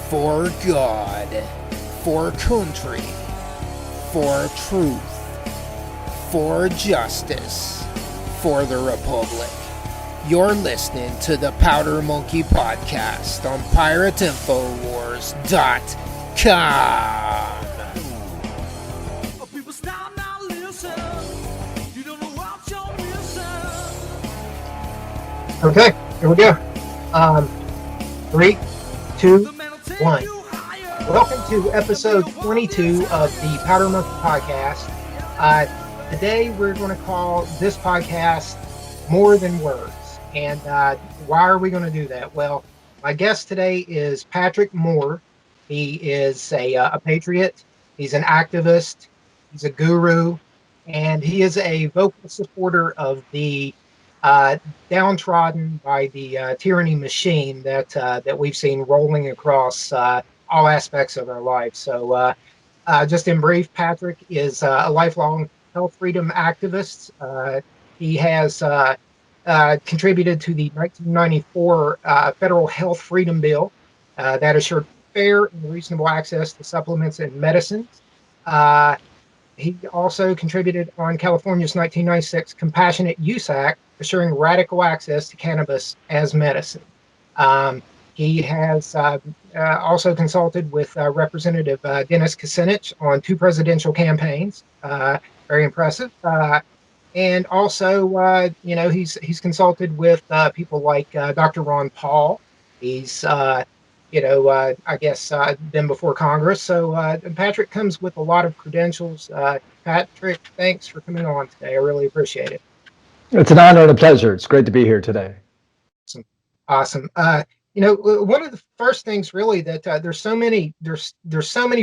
For God, for country, for truth, for justice, for the Republic. You're listening to the Powder Monkey Podcast on PirateInfoWars.com. Okay, here we go. 3, 2, 1. Welcome to episode 22 of the Powder Monkey Podcast. Today we're going to call this podcast More Than Words. And why are we going to do that? Well, my guest today is Patrick Moore. He is a patriot. He's an activist. He's a guru. And he is a vocal supporter of the downtrodden by the tyranny machine that we've seen rolling across all aspects of our lives. So just in brief, Patrick is a lifelong health freedom activist. He has contributed to the 1994 Federal Health Freedom Bill that assured fair and reasonable access to supplements and medicines. He also contributed on California's 1996 Compassionate Use Act, assuring radical access to cannabis as medicine. He has also consulted with Representative Dennis Kucinich on 2 presidential campaigns. Very impressive. And also, he's consulted with people like Dr. Ron Paul. He's, I guess, been before Congress. So Patrick comes with a lot of credentials. Patrick, thanks for coming on today. I really appreciate it. It's an honor and a pleasure. It's great to be here today. Awesome. One of the first things really that there's so many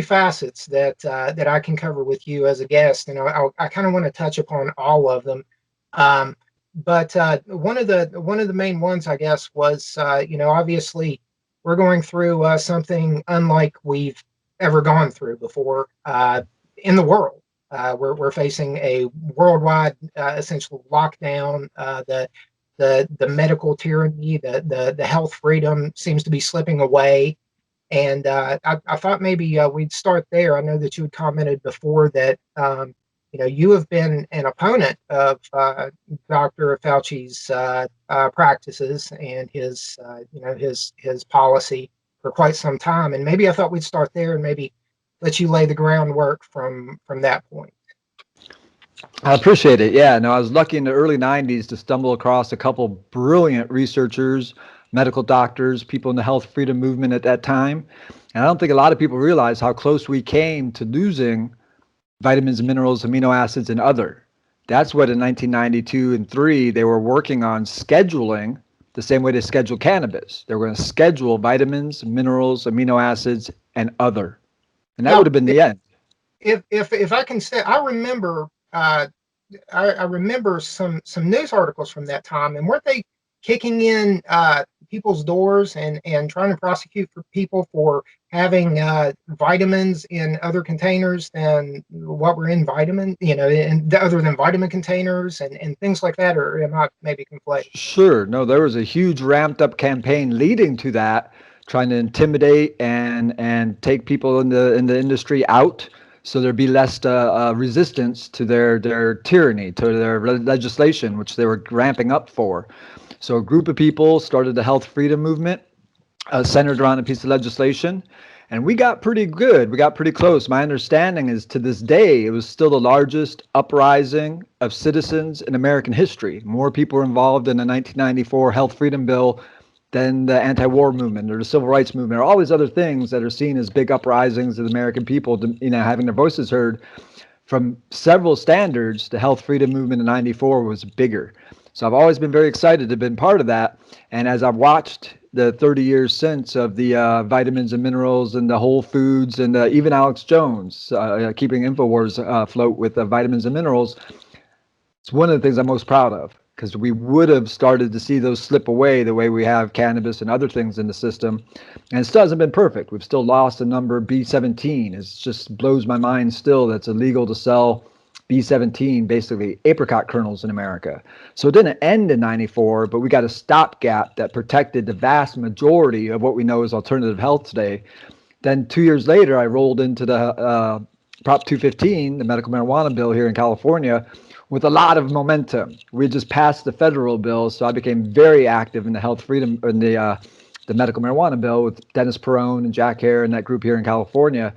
facets that I can cover with you as a guest, and I kind of want to touch upon all of them. But one of the main ones, I guess, was obviously we're going through something unlike we've ever gone through before in the world. We're facing a worldwide essential lockdown. The medical tyranny, the health freedom seems to be slipping away. And I thought maybe we'd start there. I know that you had commented before that you have been an opponent of Dr. Fauci's practices and his policy for quite some time. And maybe I thought we'd start there and maybe let you lay the groundwork from that point. I appreciate it. Yeah, no, I was lucky in the early 90s to stumble across a couple brilliant researchers, medical doctors, people in the health freedom movement at that time. And I don't think a lot of people realize how close we came to losing vitamins, minerals, amino acids, and other. That's what in 1992 and 3, they were working on scheduling the same way they schedule cannabis. They were going to schedule vitamins, minerals, amino acids, and other. And that would have been the end. If I can say, I remember some news articles from that time, and weren't they kicking in people's doors and trying to prosecute for people for having vitamins in other containers than what were in vitamin, and other than vitamin containers and things like that? Or am I maybe conflating? Sure. No, there was a huge ramped up campaign leading to that, trying to intimidate and take people in the industry out, so there'd be less resistance to their tyranny, to their legislation, which they were ramping up for. So a group of people started the health freedom movement, centered around a piece of legislation, and we got pretty good. We got pretty close. My understanding is to this day, it was still the largest uprising of citizens in American history. More people were involved in the 1994 health freedom bill than the anti-war movement or the civil rights movement or all these other things that are seen as big uprisings of the American people, having their voices heard. From several standards, the health freedom movement in 94 was bigger. So I've always been very excited to have been part of that. And as I've watched the 30 years since of the vitamins and minerals and the whole foods and even Alex Jones keeping InfoWars afloat with the vitamins and minerals, it's one of the things I'm most proud of, because we would have started to see those slip away the way we have cannabis and other things in the system. And it still hasn't been perfect. We've still lost a number of B17. It just blows my mind still that's illegal to sell B17, basically apricot kernels in America. So it didn't end in 94, but we got a stopgap that protected the vast majority of what we know is alternative health today. Then 2 years later, I rolled into the Prop 215, the medical marijuana bill here in California, with a lot of momentum. We had just passed the federal bill, so I became very active in the health freedom in the medical marijuana bill with Dennis Perone and Jack Hare and that group here in California.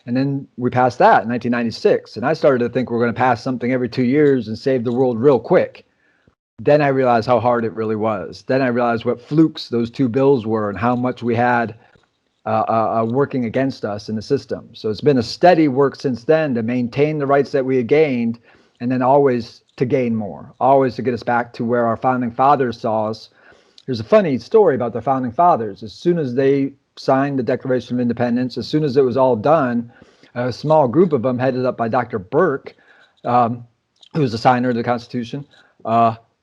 And then we passed that in 1996. And I started to think we're going to pass something every 2 years and save the world real quick. Then I realized how hard it really was. Then I realized what flukes those two bills were and how much we had working against us in the system. So it's been a steady work since then to maintain the rights that we had gained, and then always to gain more, always to get us back to where our founding fathers saw us. There's a funny story about the founding fathers. As soon as they signed the Declaration of Independence, as soon as it was all done, a small group of them, headed up by Dr. Burke, who was the signer of the Constitution,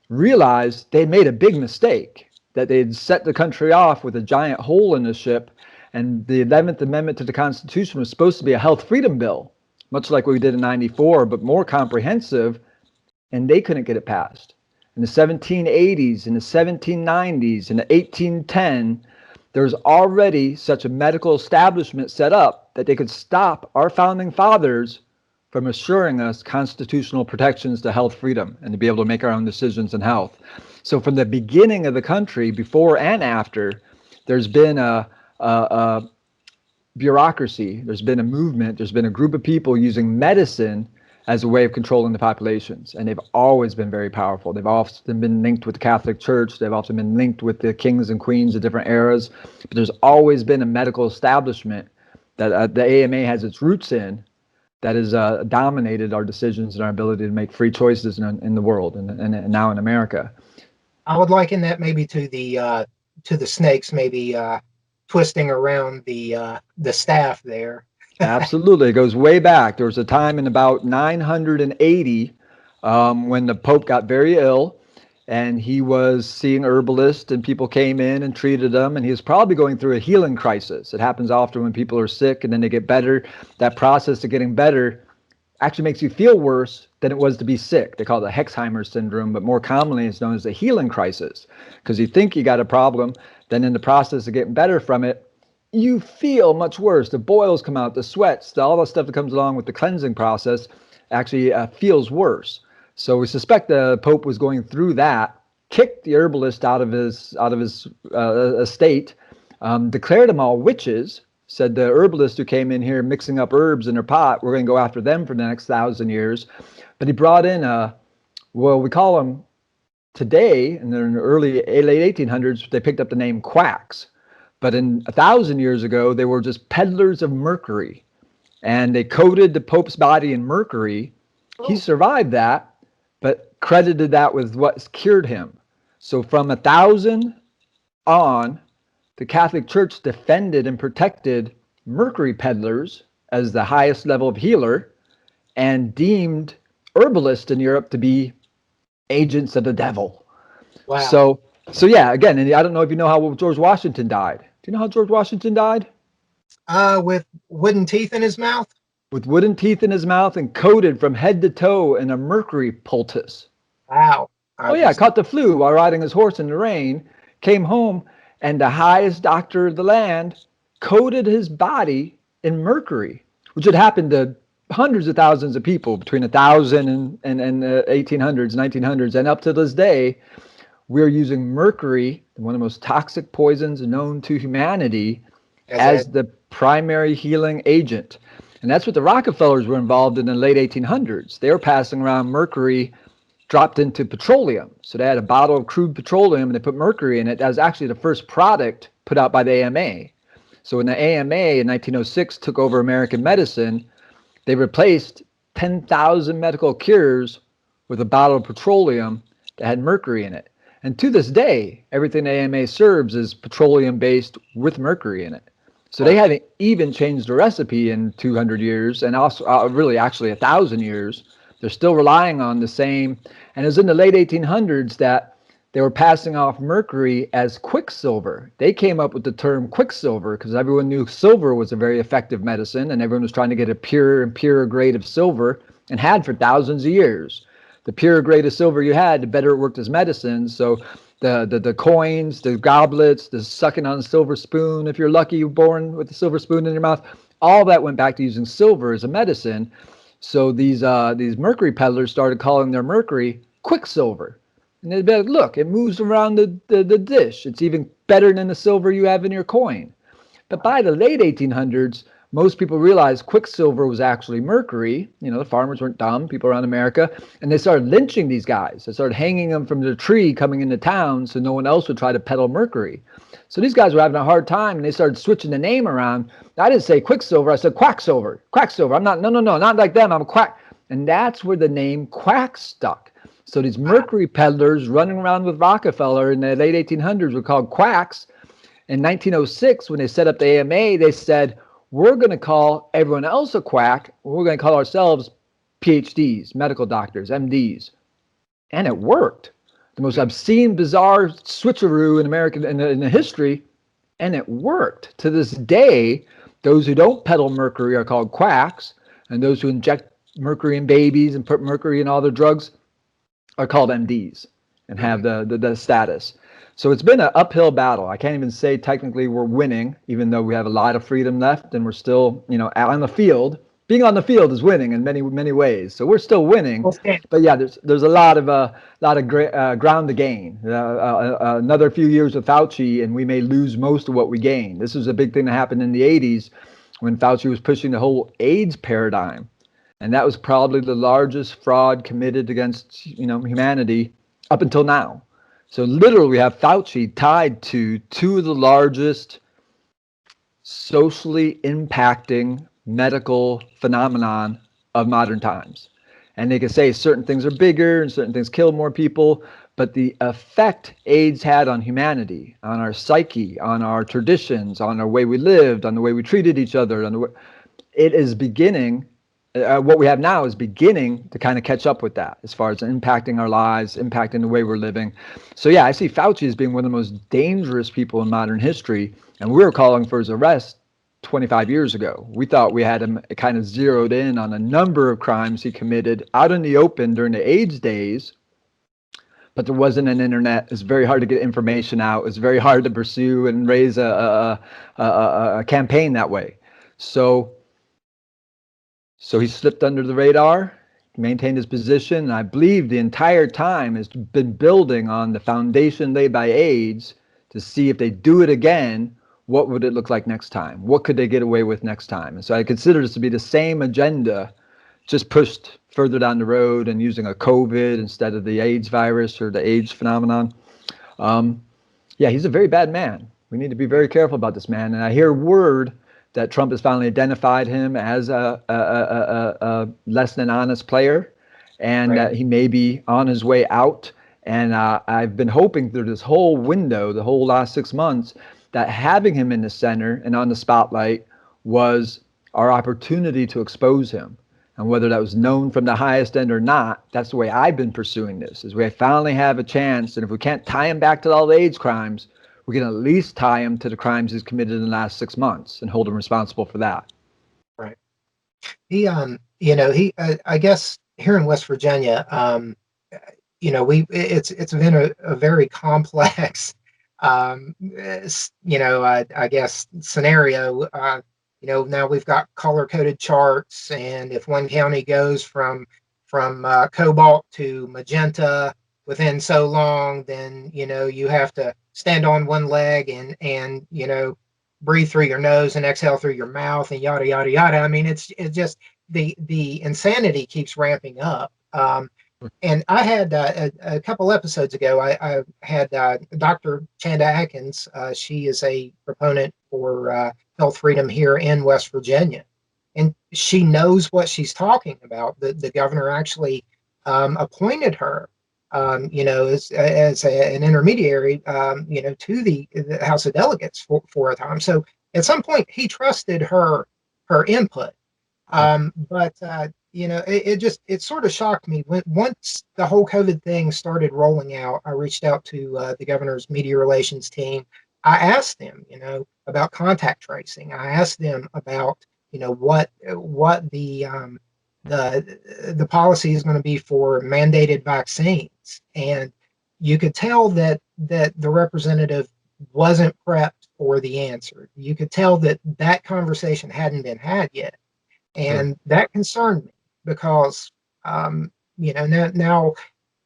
realized they'd made a big mistake, that they'd set the country off with a giant hole in the ship. And the 11th Amendment to the Constitution was supposed to be a health freedom bill, much like we did in '94, but more comprehensive, and they couldn't get it passed. In the 1780s, in the 1790s, in the 1810, there was already such a medical establishment set up that they could stop our founding fathers from assuring us constitutional protections to health freedom and to be able to make our own decisions in health. So from the beginning of the country, before and after, there's been a bureaucracy, there's been a movement, there's been a group of people using medicine as a way of controlling the populations. And they've always been very powerful. They've often been linked with the Catholic Church. They've often been linked with the kings and queens of different eras. But there's always been a medical establishment that the AMA has its roots in that has dominated our decisions and our ability to make free choices in the world and now in America. I would liken that maybe to the snakes, maybe twisting around the staff there. Absolutely. It goes way back. There was a time in about 980 when the Pope got very ill, and he was seeing herbalists, and people came in and treated them, and he was probably going through a healing crisis. It happens often when people are sick and then they get better. That process of getting better actually makes you feel worse than it was to be sick. They call it the Hexheimer syndrome, but more commonly it's known as the healing crisis, because you think you got a problem, then in the process of getting better from it, you feel much worse. The boils come out, the sweats, all the stuff that comes along with the cleansing process actually feels worse. So we suspect the Pope was going through that, kicked the herbalist out of his estate, declared them all witches, said the herbalists who came in here mixing up herbs in their pot, we're going to go after them for the next 1,000 years. But he brought in, we call them today, in the late 1800s, they picked up the name quacks. But in 1,000 years ago, they were just peddlers of mercury. And they coated the Pope's body in mercury. He survived that, but credited that with what cured him. So from 1,000 on, the Catholic Church defended and protected mercury peddlers as the highest level of healer and deemed herbalists in Europe to be agents of the devil. Wow. So yeah, again, and I don't know if you know how George Washington died. Do you know how George Washington died? With wooden teeth in his mouth? With wooden teeth in his mouth and coated from head to toe in a mercury poultice. Wow. Oh yeah, caught the flu while riding his horse in the rain, came home, and the highest doctor of the land coated his body in mercury, which had happened to hundreds of thousands of people between 1,000 and 1800s, 1900s, and up to this day. We're using mercury, one of the most toxic poisons known to humanity, as the primary healing agent. And that's what the Rockefellers were involved in the late 1800s. They were passing around mercury dropped into petroleum. So they had a bottle of crude petroleum and they put mercury in it. That was actually the first product put out by the AMA. So when the AMA in 1906 took over American medicine, they replaced 10,000 medical cures with a bottle of petroleum that had mercury in it. And to this day, everything the AMA serves is petroleum-based with mercury in it. So they haven't even changed the recipe in 200 years, and also really actually 1,000 years. They're still relying on the same. And it was in the late 1800s that they were passing off mercury as quicksilver. They came up with the term quicksilver because everyone knew silver was a very effective medicine, and everyone was trying to get a purer and purer grade of silver and had for thousands of years. the pure grade of silver you had, the better it worked as medicine. So the coins, the goblets, the sucking on a silver spoon, if you're lucky, you're born with a silver spoon in your mouth, all that went back to using silver as a medicine. So these mercury peddlers started calling their mercury quicksilver. And they'd be like, look, it moves around the dish. It's even better than the silver you have in your coin. But by the late 1800s, most people realized quicksilver was actually mercury. You know, the farmers weren't dumb, people around America, and they started lynching these guys. They started hanging them from the tree coming into town so no one else would try to peddle mercury. So these guys were having a hard time, and they started switching the name around. I didn't say quicksilver, I said quacksilver. Quacksilver. I'm not, no, not like them. I'm a quack. And that's where the name quack stuck. So these mercury peddlers running around with Rockefeller in the late 1800s were called quacks. In 1906, when they set up the AMA, they said, we're going to call everyone else a quack. We're going to call ourselves PhDs, medical doctors, MDs. And it worked. The most obscene, bizarre switcheroo in American in the history, and it worked. To this day, those who don't peddle mercury are called quacks, and those who inject mercury in babies and put mercury in all their drugs are called MDs and have the status. So it's been an uphill battle. I can't even say technically we're winning, even though we have a lot of freedom left and we're still, on the field. Being on the field is winning in many, many ways. So we're still winning. But yeah, there's a lot of ground to gain. Another few years with Fauci, and we may lose most of what we gain. This was a big thing that happened in the 80s when Fauci was pushing the whole AIDS paradigm. And that was probably the largest fraud committed against, humanity up until now. So literally we have Fauci tied to two of the largest socially impacting medical phenomenon of modern times. And they can say certain things are bigger and certain things kill more people, but the effect AIDS had on humanity, on our psyche, on our traditions, on our way we lived, on the way we treated each other, it is beginning. What we have now is beginning to kind of catch up with that as far as impacting our lives, impacting the way we're living. So yeah, I see Fauci as being one of the most dangerous people in modern history, and we were calling for his arrest 25 years ago. We thought we had him kind of zeroed in on a number of crimes he committed out in the open during the AIDS days, but there wasn't an internet. It's very hard to get information out. It's very hard to pursue and raise a campaign that way. So he slipped under the radar, maintained his position, and I believe the entire time has been building on the foundation laid by AIDS to see if they do it again, what would it look like next time? What could they get away with next time? And so I consider this to be the same agenda, just pushed further down the road and using a COVID instead of the AIDS virus or the AIDS phenomenon. Yeah, he's a very bad man. We need to be very careful about this man. And I hear word that Trump has finally identified him as a less than honest player, and that he may be on his way out. And I've been hoping through this whole window, the whole last 6 months, that having him in the center and on the spotlight was our opportunity to expose him. And whether that was known from the highest end or not, that's the way I've been pursuing this, is we finally have a chance. And if we can't tie him back to all the AIDS crimes, we can at least tie him to the crimes he's committed in the last 6 months and hold him responsible for that. Right. He, I guess here in West Virginia, it's been a very complex, I guess scenario. Now we've got color-coded charts, and if one county goes from cobalt to magenta within so long, then you have to stand on one leg and breathe through your nose and exhale through your mouth and yada yada yada. I mean, it's just the insanity keeps ramping up. And I had a couple episodes ago, I had Dr. Chanda Atkins. She is a proponent for health freedom here in West Virginia, and she knows what she's talking about. The governor actually appointed her, as an intermediary, to the House of Delegates for a time. So at some point, he trusted her input. But it sort of shocked me when once the whole COVID thing started rolling out. I reached out to the governor's media relations team. I asked them, about contact tracing. I asked them about, what the the policy is going to be for mandated vaccines, and you could tell that the representative wasn't prepped for the answer. You could tell that conversation hadn't been had yet, Sure. and that concerned me because now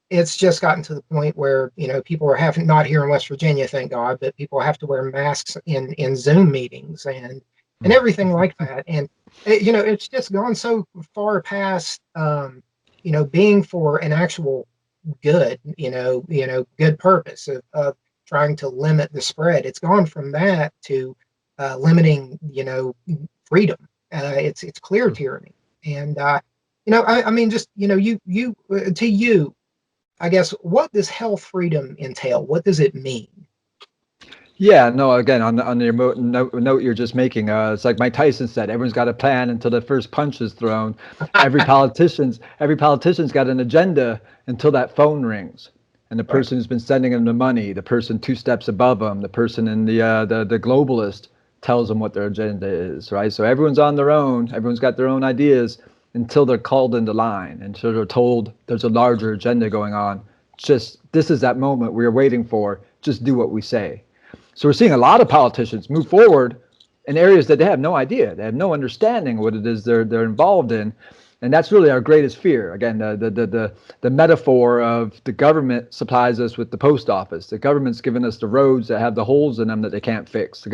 it's just gotten to the point where people are having, not here in West Virginia, thank God, but people have to wear masks in Zoom meetings and everything like that. And it's just gone so far past being for an actual good, good purpose of trying to limit the spread. It's gone from that to limiting, freedom. It's clear tyranny. And I mean, just you to you, I guess, what does health freedom entail? What does it mean? Yeah, no, again, on the note you're just making, it's like Mike Tyson said, everyone's got a plan until the first punch is thrown. Every politician's got an agenda until that phone rings. And the Right. person who's been sending them the money, the person two steps above them, the person in the globalist tells them what their agenda is, right? So everyone's on their own, everyone's got their own ideas until they're called into line, until they're told there's a larger agenda going on. Just this is that moment we're waiting for. Just do what we say. So we're seeing a lot of politicians move forward in areas that they have no idea. They have no understanding what it is they're involved in. And that's really our greatest fear. Again, the metaphor of the government supplies us with the post office. The government's given us the roads that have the holes in them that they can't fix.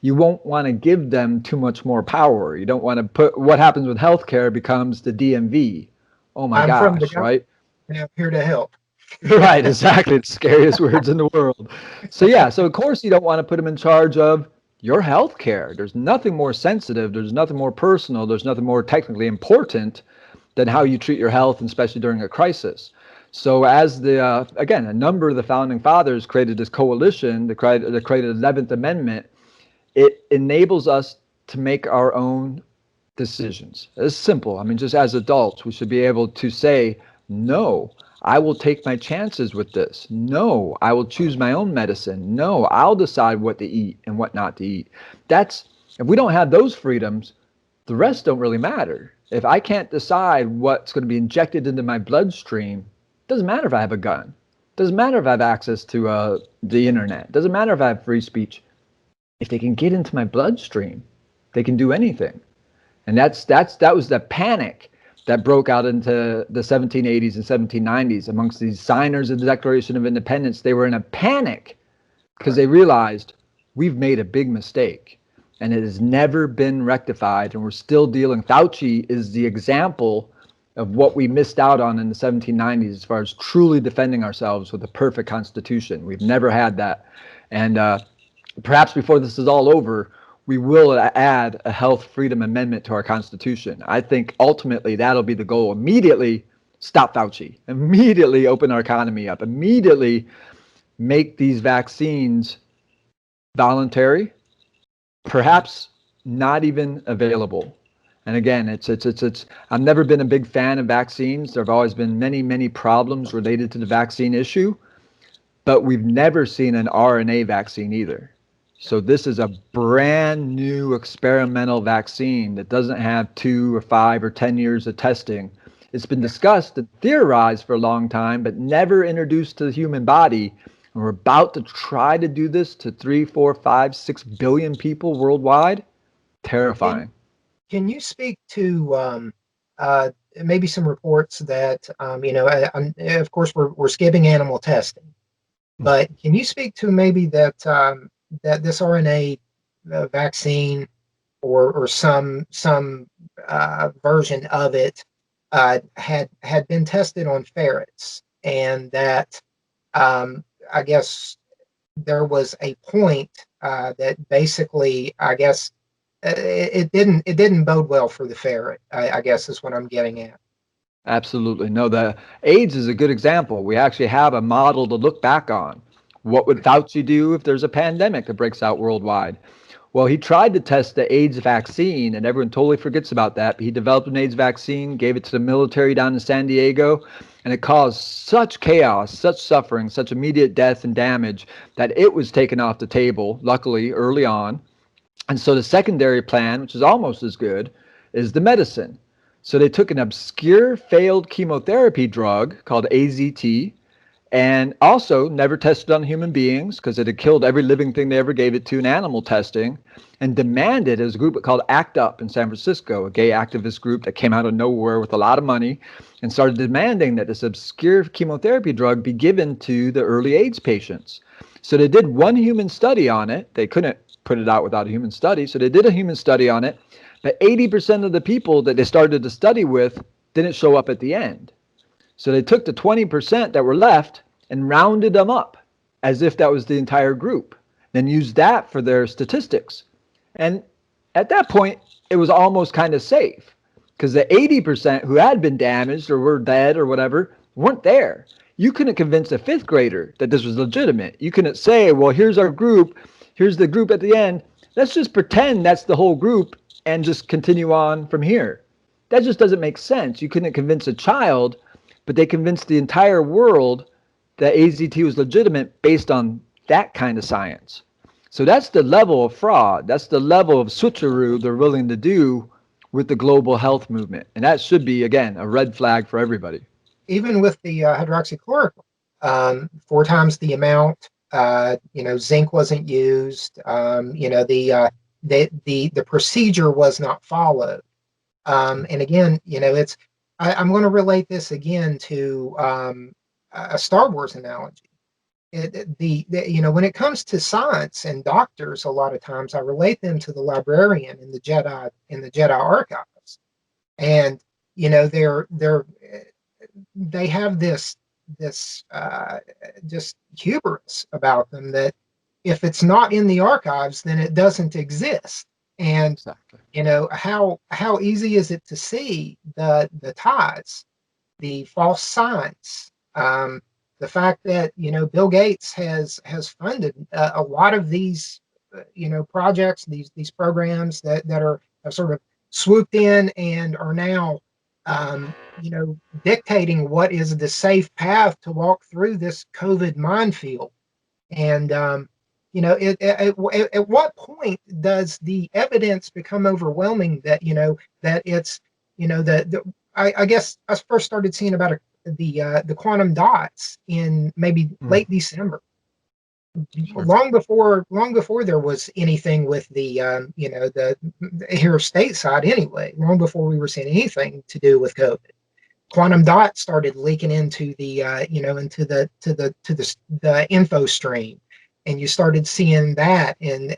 You won't want to give them too much more power. You don't want to put, what happens with healthcare becomes the DMV. Oh my I'm from the gosh, government. right? I'm here to help. Right, exactly. The scariest words in the world. So yeah, so of course you don't want to put them in charge of your health care. There's nothing more sensitive, there's nothing more personal, there's nothing more technically important than how you treat your health, and especially during a crisis. So as again, a number of the founding fathers created this coalition, they created the 11th Amendment. It enables us to make our own decisions. It's simple. I mean, just as adults, we should be able to say, no, I will take my chances with this. No, I will choose my own medicine. No, I'll decide what to eat and what not to eat. If we don't have those freedoms, the rest don't really matter. If I can't decide what's going to be injected into my bloodstream, it doesn't matter if I have a gun. It doesn't matter if I have access to the internet. It doesn't matter if I have free speech. If they can get into my bloodstream, they can do anything. And that was the panic that broke out into the 1780s and 1790s amongst these signers of the Declaration of Independence. They were in a panic because they realized we've made a big mistake and it has never been rectified, and we're still dealing. Fauci is the example of what we missed out on in the 1790s as far as truly defending ourselves with a perfect constitution. We've never had that. And perhaps before this is all over, we will add a health freedom amendment to our Constitution. I think ultimately that'll be the goal. Immediately stop Fauci, immediately open our economy up, immediately make these vaccines voluntary, perhaps not even available. And again, it's I've never been a big fan of vaccines. There have always been many problems related to the vaccine issue, but we've never seen an RNA vaccine either. So this is a brand new experimental vaccine that doesn't have 2 or 5 or 10 years of testing. It's been discussed and theorized for a long time, but never introduced to the human body. And we're about to try to do this to 3, 4, 5, 6 billion people worldwide. Can, Terrifying. can you speak to maybe some reports that, of course, we're skipping animal testing, but can you speak to maybe that this RNA vaccine or some version of it had been tested on ferrets, and that I guess there was a point that basically, I guess, it didn't bode well for the ferret. I guess is what I'm getting at. Absolutely. No, the AIDS is a good example. We actually have a model to look back on. What would Fauci do if there's a pandemic that breaks out worldwide? Well, he tried to test the AIDS vaccine, and everyone totally forgets about that. But he developed an AIDS vaccine, gave it to the military down in San Diego, and it caused such chaos, such suffering, such immediate death and damage that it was taken off the table, luckily, early on. And so the secondary plan, which is almost as good, is the medicine. So they took an obscure failed chemotherapy drug called AZT, and also never tested on human beings because it had killed every living thing they ever gave it to in animal testing, and demanded, as a group called ACT UP in San Francisco, a gay activist group that came out of nowhere with a lot of money, and started demanding that this obscure chemotherapy drug be given to the early AIDS patients. So they did one human study on it. They couldn't put it out without a human study, so they did a human study on it, but 80% of the people that they started to study with didn't show up at the end. So they took the 20% that were left and rounded them up as if that was the entire group, then used that for their statistics. And at that point, it was almost kind of safe because the 80% who had been damaged or were dead or whatever weren't there. You couldn't convince a fifth grader that this was legitimate. You couldn't say, well, here's our group, here's the group at the end. Let's just pretend that's the whole group and just continue on from here. That just doesn't make sense. You couldn't convince a child, but they convinced the entire world that AZT was legitimate based on that kind of science. So that's the level of fraud. That's the level of switcheroo they're willing to do with the global health movement. And that should be, again, a red flag for everybody. Even with the hydroxychloroquine, 4 times the amount. Zinc wasn't used. The procedure was not followed. And again, I'm going to relate this again to a Star Wars analogy. When it comes to science and doctors, a lot of times I relate them to the librarian in the Jedi archives, and they have this just hubris about them that if it's not in the archives, then it doesn't exist. And Exactly. How easy is it to see the ties, the false signs, the fact that Bill Gates has funded a lot of these projects, these programs that have sort of swooped in and are now dictating what is the safe path to walk through this COVID minefield. And at what point does the evidence become overwhelming that that it's that I guess I first started seeing about the quantum dots in maybe late December, Sure. long before there was anything with the here stateside anyway, long before we were seeing anything to do with COVID. Quantum dots started leaking into the into the info stream, and you started seeing that, and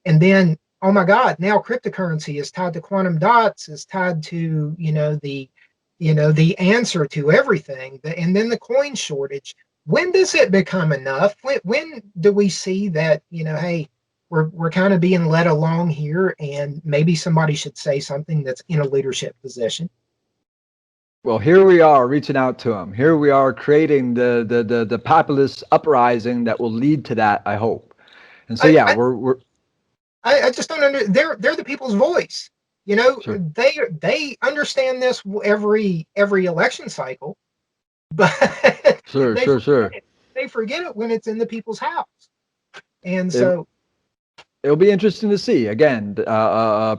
then, oh my God, now cryptocurrency is tied to quantum dots, is tied to the answer to everything, and then the coin shortage. When does it become enough? When do we see that hey, we're kind of being led along here, and maybe somebody should say something that's in a leadership position? Well, here we are reaching out to them. Here we are creating the populist uprising that will lead to that, I hope. And so, I, yeah, I we're I just don't under. They're the people's voice. sure, They understand this every election cycle, but sure, they sure, forget sure. it. They forget it when it's in the people's house. And It, so, It'll be interesting to see. Again,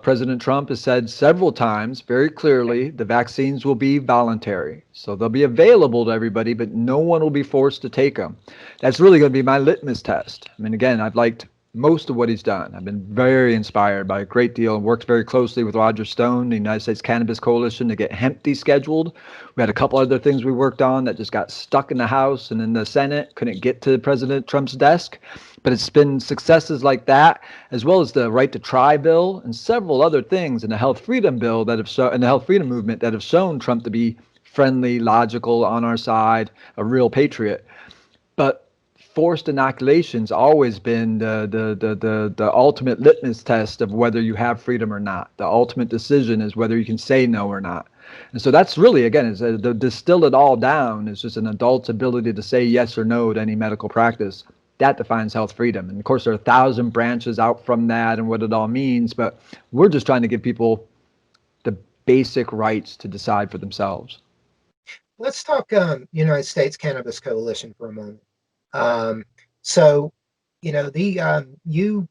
President Trump has said several times very clearly the vaccines will be voluntary. So they'll be available to everybody, but no one will be forced to take them. That's really going to be my litmus test. I mean, again, I've liked most of what he's done. I've been very inspired by a great deal and worked very closely with Roger Stone, the United States Cannabis Coalition, to get hemp descheduled. We had a couple other things we worked on that just got stuck in the House and in the Senate, couldn't get to President Trump's desk. But it's been successes like that, as well as the right to try bill and several other things in the health freedom bill that have shown, in the health freedom movement, that have shown Trump to be friendly, logical, on our side, a real patriot. But forced inoculation's always been the ultimate litmus test of whether you have freedom or not. The ultimate decision is whether you can say no or not. And so that's really, again, is to distill it all down is just an adult's ability to say yes or no to any medical practice. That defines health freedom. And of course, there are 1,000 branches out from that and what it all means. But we're just trying to give people the basic rights to decide for themselves. let's talk United States Cannabis Coalition for a moment. So, the you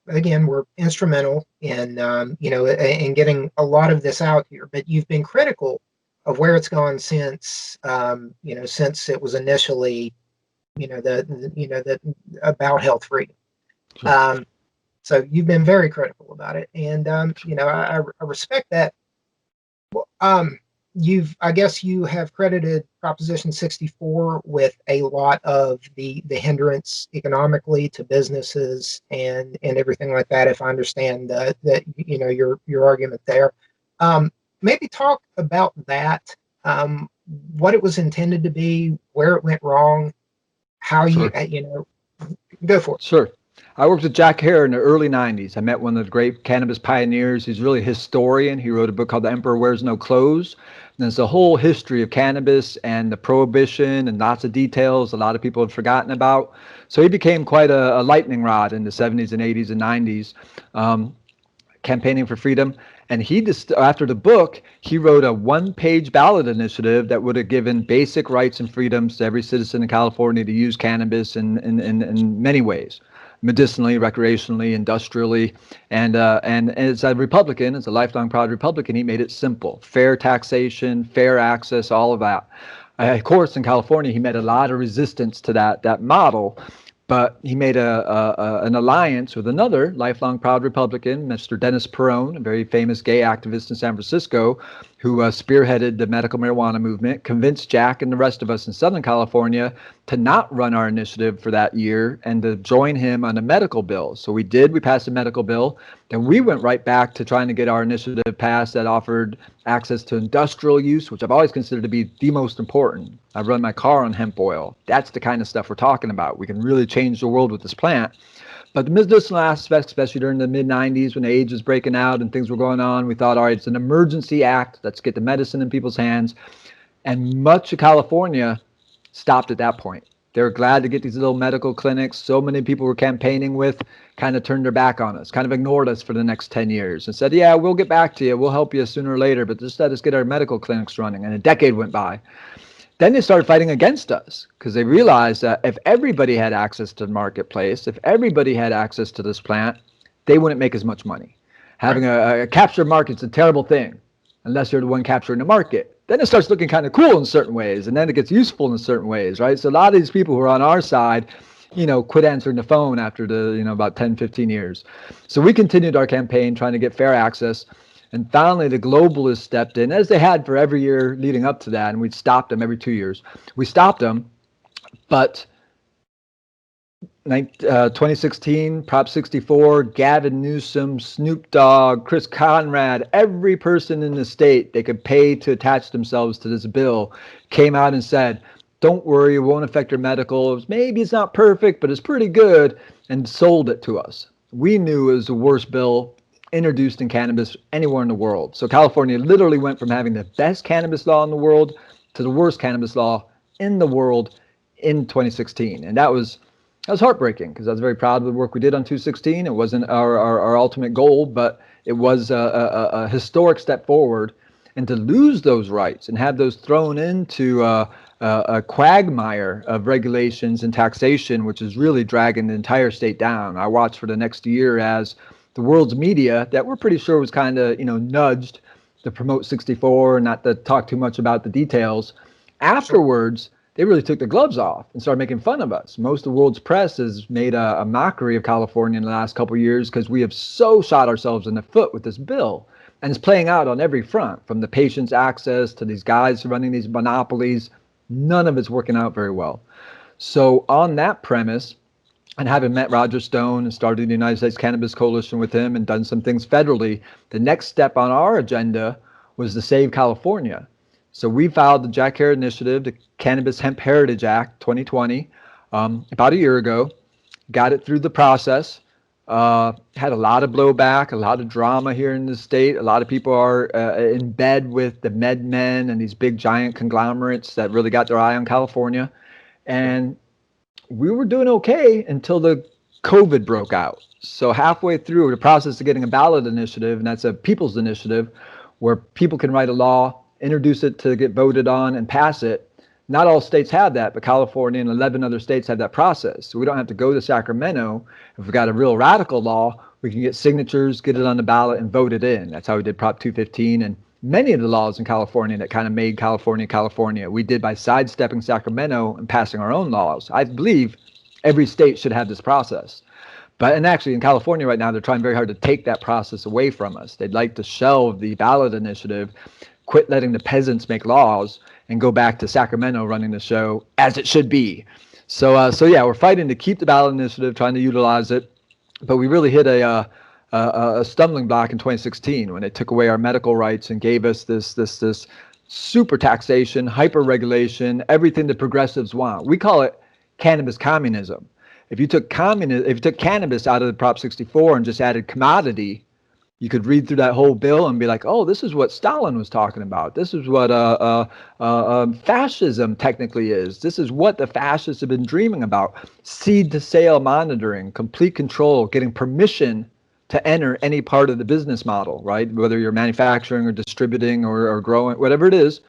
again, were instrumental in, in getting a lot of this out here. But you've been critical of where it's gone since, since it was initially, the about health freedom. Sure. So you've been very critical about it, and I respect that. I guess you have credited Proposition 64 with a lot of the hindrance economically to businesses and everything like that. If I understand that your argument there, maybe talk about that, what it was intended to be, where it went wrong, how Sure. go for it. Sure. I worked with Jack Hare in the early 90s. I met one of the great cannabis pioneers. He's really a historian. He wrote a book called The Emperor Wears No Clothes. And there's a whole history of cannabis and the prohibition and lots of details a lot of people had forgotten about. So he became quite a lightning rod in the 70s and 80s and 90s, campaigning for freedom. And he just, after the book, he wrote a one-page ballot initiative that would have given basic rights and freedoms to every citizen in California to use cannabis in many ways, medicinally, recreationally, industrially. And as a Republican, as a lifelong proud Republican, he made it simple: fair taxation, fair access, all of that. Of course, in California, he met a lot of resistance to that model. But he made an alliance with another lifelong proud Republican, Mr. Dennis Perone, a very famous gay activist in San Francisco, who spearheaded the medical marijuana movement, convinced Jack and the rest of us in Southern California to not run our initiative for that year and to join him on a medical bill. So we did. We passed a medical bill. Then we went right back to trying to get our initiative passed that offered access to industrial use, which I've always considered to be the most important. I run my car on hemp oil. That's the kind of stuff we're talking about. We can really change the world with this plant. But the medicinal aspect, especially during the mid-90s when AIDS was breaking out and things were going on, we thought, all right, it's an emergency act. Let's get the medicine in people's hands. And much of California stopped at that point. They were glad to get these little medical clinics. So many people were campaigning with kind of turned their back on us, kind of ignored us for the next 10 years and said, yeah, we'll get back to you. We'll help you sooner or later, but just let us get our medical clinics running. And a decade went by. Then they started fighting against us because they realized that if everybody had access to the marketplace, if everybody had access to this plant, they wouldn't make as much money. Having a captured market's a terrible thing unless you're the one capturing the market. Then it starts looking kind of cool in certain ways, and then it gets useful in certain ways, right? So a lot of these people who are on our side, quit answering the phone after about 10, 15 years. So we continued our campaign trying to get fair access. And finally, the globalists stepped in, as they had for every year leading up to that, and we'd stopped them every 2 years. We stopped them, but 2016, Prop 64, Gavin Newsom, Snoop Dogg, Chris Conrad, every person in the state they could pay to attach themselves to this bill came out and said, don't worry, it won't affect your medical. Maybe it's not perfect, but it's pretty good, and sold it to us. We knew it was the worst bill introduced in cannabis anywhere in the world. So California literally went from having the best cannabis law in the world to the worst cannabis law in the world in 2016. And that was heartbreaking because I was very proud of the work we did on 216. It wasn't our ultimate goal, but it was a historic step forward. And to lose those rights and have those thrown into a quagmire of regulations and taxation, which is really dragging the entire state down. I watched for the next year as the world's media that we're pretty sure was kind of, nudged to promote 64, not to talk too much about the details. Afterwards, they really took the gloves off and started making fun of us. Most of the world's press has made a mockery of California in the last couple of years because we have so shot ourselves in the foot with this bill. And it's playing out on every front, from the patient's access to these guys running these monopolies. None of it's working out very well. So on that premise, and having met Roger Stone and started the United States Cannabis Coalition with him and done some things federally, the next step on our agenda was to save California. So we filed the Jack Hare Initiative, the Cannabis Hemp Heritage Act 2020, about a year ago, got it through the process, had a lot of blowback, a lot of drama here in the state. A lot of people are in bed with the med men and these big giant conglomerates that really got their eye on California. And we were doing okay until the COVID broke out. So halfway through the process of getting a ballot initiative, and that's a people's initiative where people can write a law, introduce it to get voted on and pass it, Not all states have that, but California and 11 other states have that process. So we don't have to go to Sacramento. If we've got a real radical law, we can get signatures, get it on the ballot, and vote it in. That's how we did Prop 215 and many of the laws in California that kind of made California, California. We did by sidestepping Sacramento and passing our own laws. I believe every state should have this process. But, and actually in California right now, they're trying very hard to take that process away from us. They'd like to shelve the ballot initiative, quit letting the peasants make laws, and go back to Sacramento running the show as it should be. So yeah, we're fighting to keep the ballot initiative, trying to utilize it. But we really hit a stumbling block in 2016 when they took away our medical rights and gave us this super taxation, hyper regulation, everything the progressives want. We call it cannabis communism. If you took cannabis out of the Prop 64 and just added commodity, you could read through that whole bill and be like, oh, this is what Stalin was talking about. This is what fascism technically is. This is what the fascists have been dreaming about. Seed to sale monitoring, complete control, getting permission to enter any part of the business model, right? Whether you're manufacturing or distributing or growing, whatever it is,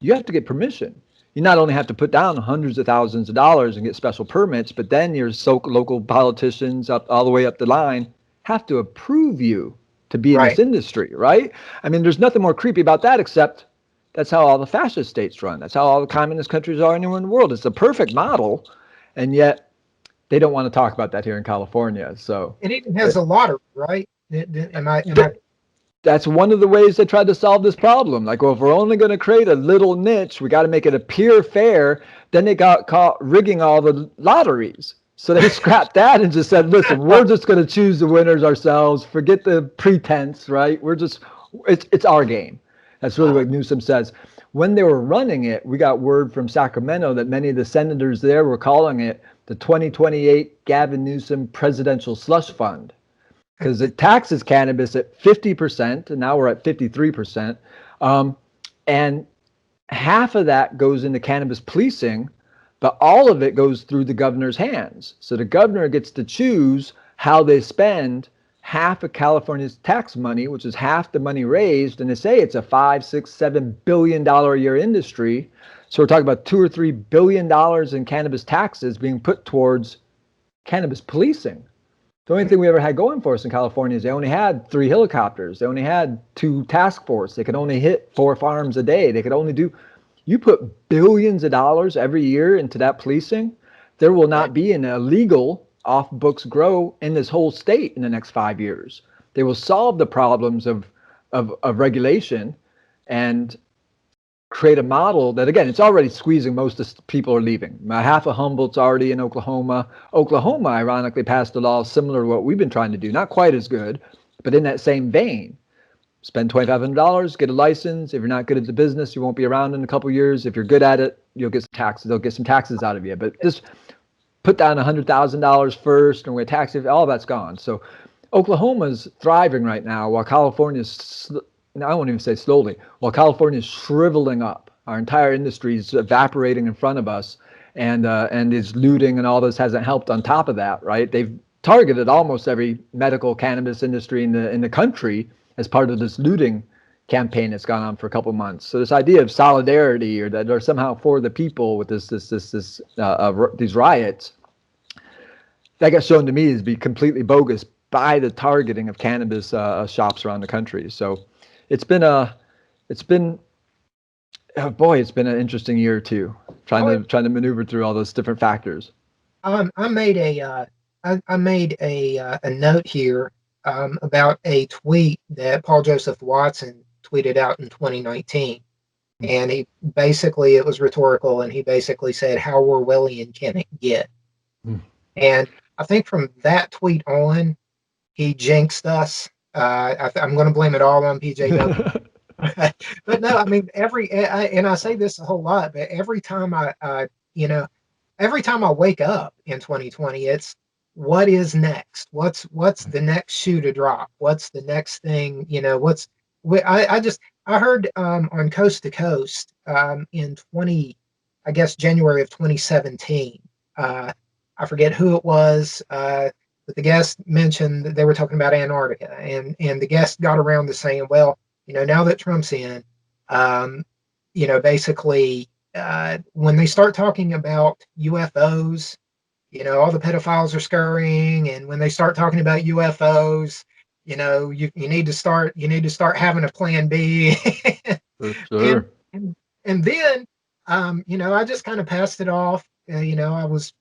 you have to get permission. You not only have to put down hundreds of thousands of dollars and get special permits, but then your local politicians up all the way up the line have to approve you to be in this industry, right? I mean, there's nothing more creepy about that, except that's how all the fascist states run. That's how all the communist countries are anywhere in the world. It's the perfect model, and yet they don't want to talk about that here in California. So it even has a lottery, right? That's one of the ways they tried to solve this problem. Like, well, if we're only going to create a little niche, we got to make it appear fair. Then they got caught rigging all the lotteries. So they scrapped that and just said, listen, we're just going to choose the winners ourselves. Forget the pretense, right? It's our game. That's really what Newsom says. When they were running it, we got word from Sacramento that many of the senators there were calling it the 2028 Gavin Newsom Presidential Slush Fund, because it taxes cannabis at 50%, and now we're at 53%. And half of that goes into cannabis policing, but all of it goes through the governor's hands. So the governor gets to choose how they spend half of California's tax money, which is half the money raised. And they say it's a $5, $6, $7 billion a year industry. So we're talking about $2 or $3 billion in cannabis taxes being put towards cannabis policing. The only thing we ever had going for us in California is they only had 3 helicopters. They only had 2 task force. They could only hit 4 farms a day. They could only do. You put billions of dollars every year into that policing, there will not be an illegal off-books grow in this whole state in the next 5 years. They will solve the problems of regulation and create a model that, again, it's already squeezing. Most of the people are leaving. Half of Humboldt's already in Oklahoma. Oklahoma, ironically, passed a law similar to what we've been trying to do. Not quite as good, but in that same vein. Spend $2,500, get a license. If you're not good at the business, you won't be around in a couple of years. If you're good at it, you'll get some taxes. They'll get some taxes out of you. But just put down $100,000 first, and we're taxing. All that's gone. So Oklahoma's thriving right now, while California's, I won't even say slowly, while California's shriveling up. Our entire industry is evaporating in front of us, and is looting, and all this hasn't helped on top of that, right? They've targeted almost every medical cannabis industry in the country as part of this looting campaign that's gone on for a couple of months. So this idea of solidarity, or that they're somehow for the people with these riots, that got shown to me as be completely bogus by the targeting of cannabis shops around the country. So it's been an interesting year or two trying to maneuver through all those different factors. I made a note here about a tweet that Paul Joseph Watson tweeted out in 2019. And it was rhetorical, and he basically said, how Orwellian can it get? And I think from that tweet on, he jinxed us. I'm going to blame it all on PJW. But no, I mean, and I say this a whole lot, but every time I wake up in 2020, it's, what is next? What's the next shoe to drop? What's the next thing? I heard on Coast to Coast in January of 2017. I forget who it was, but the guest mentioned that they were talking about Antarctica, and the guest got around to saying, well, now that Trump's in, basically when they start talking about UFOs, all the pedophiles are scurrying, and when they start talking about UFOs, you need to start having a plan B. For and sure. and, and then I just kind of passed it off. I was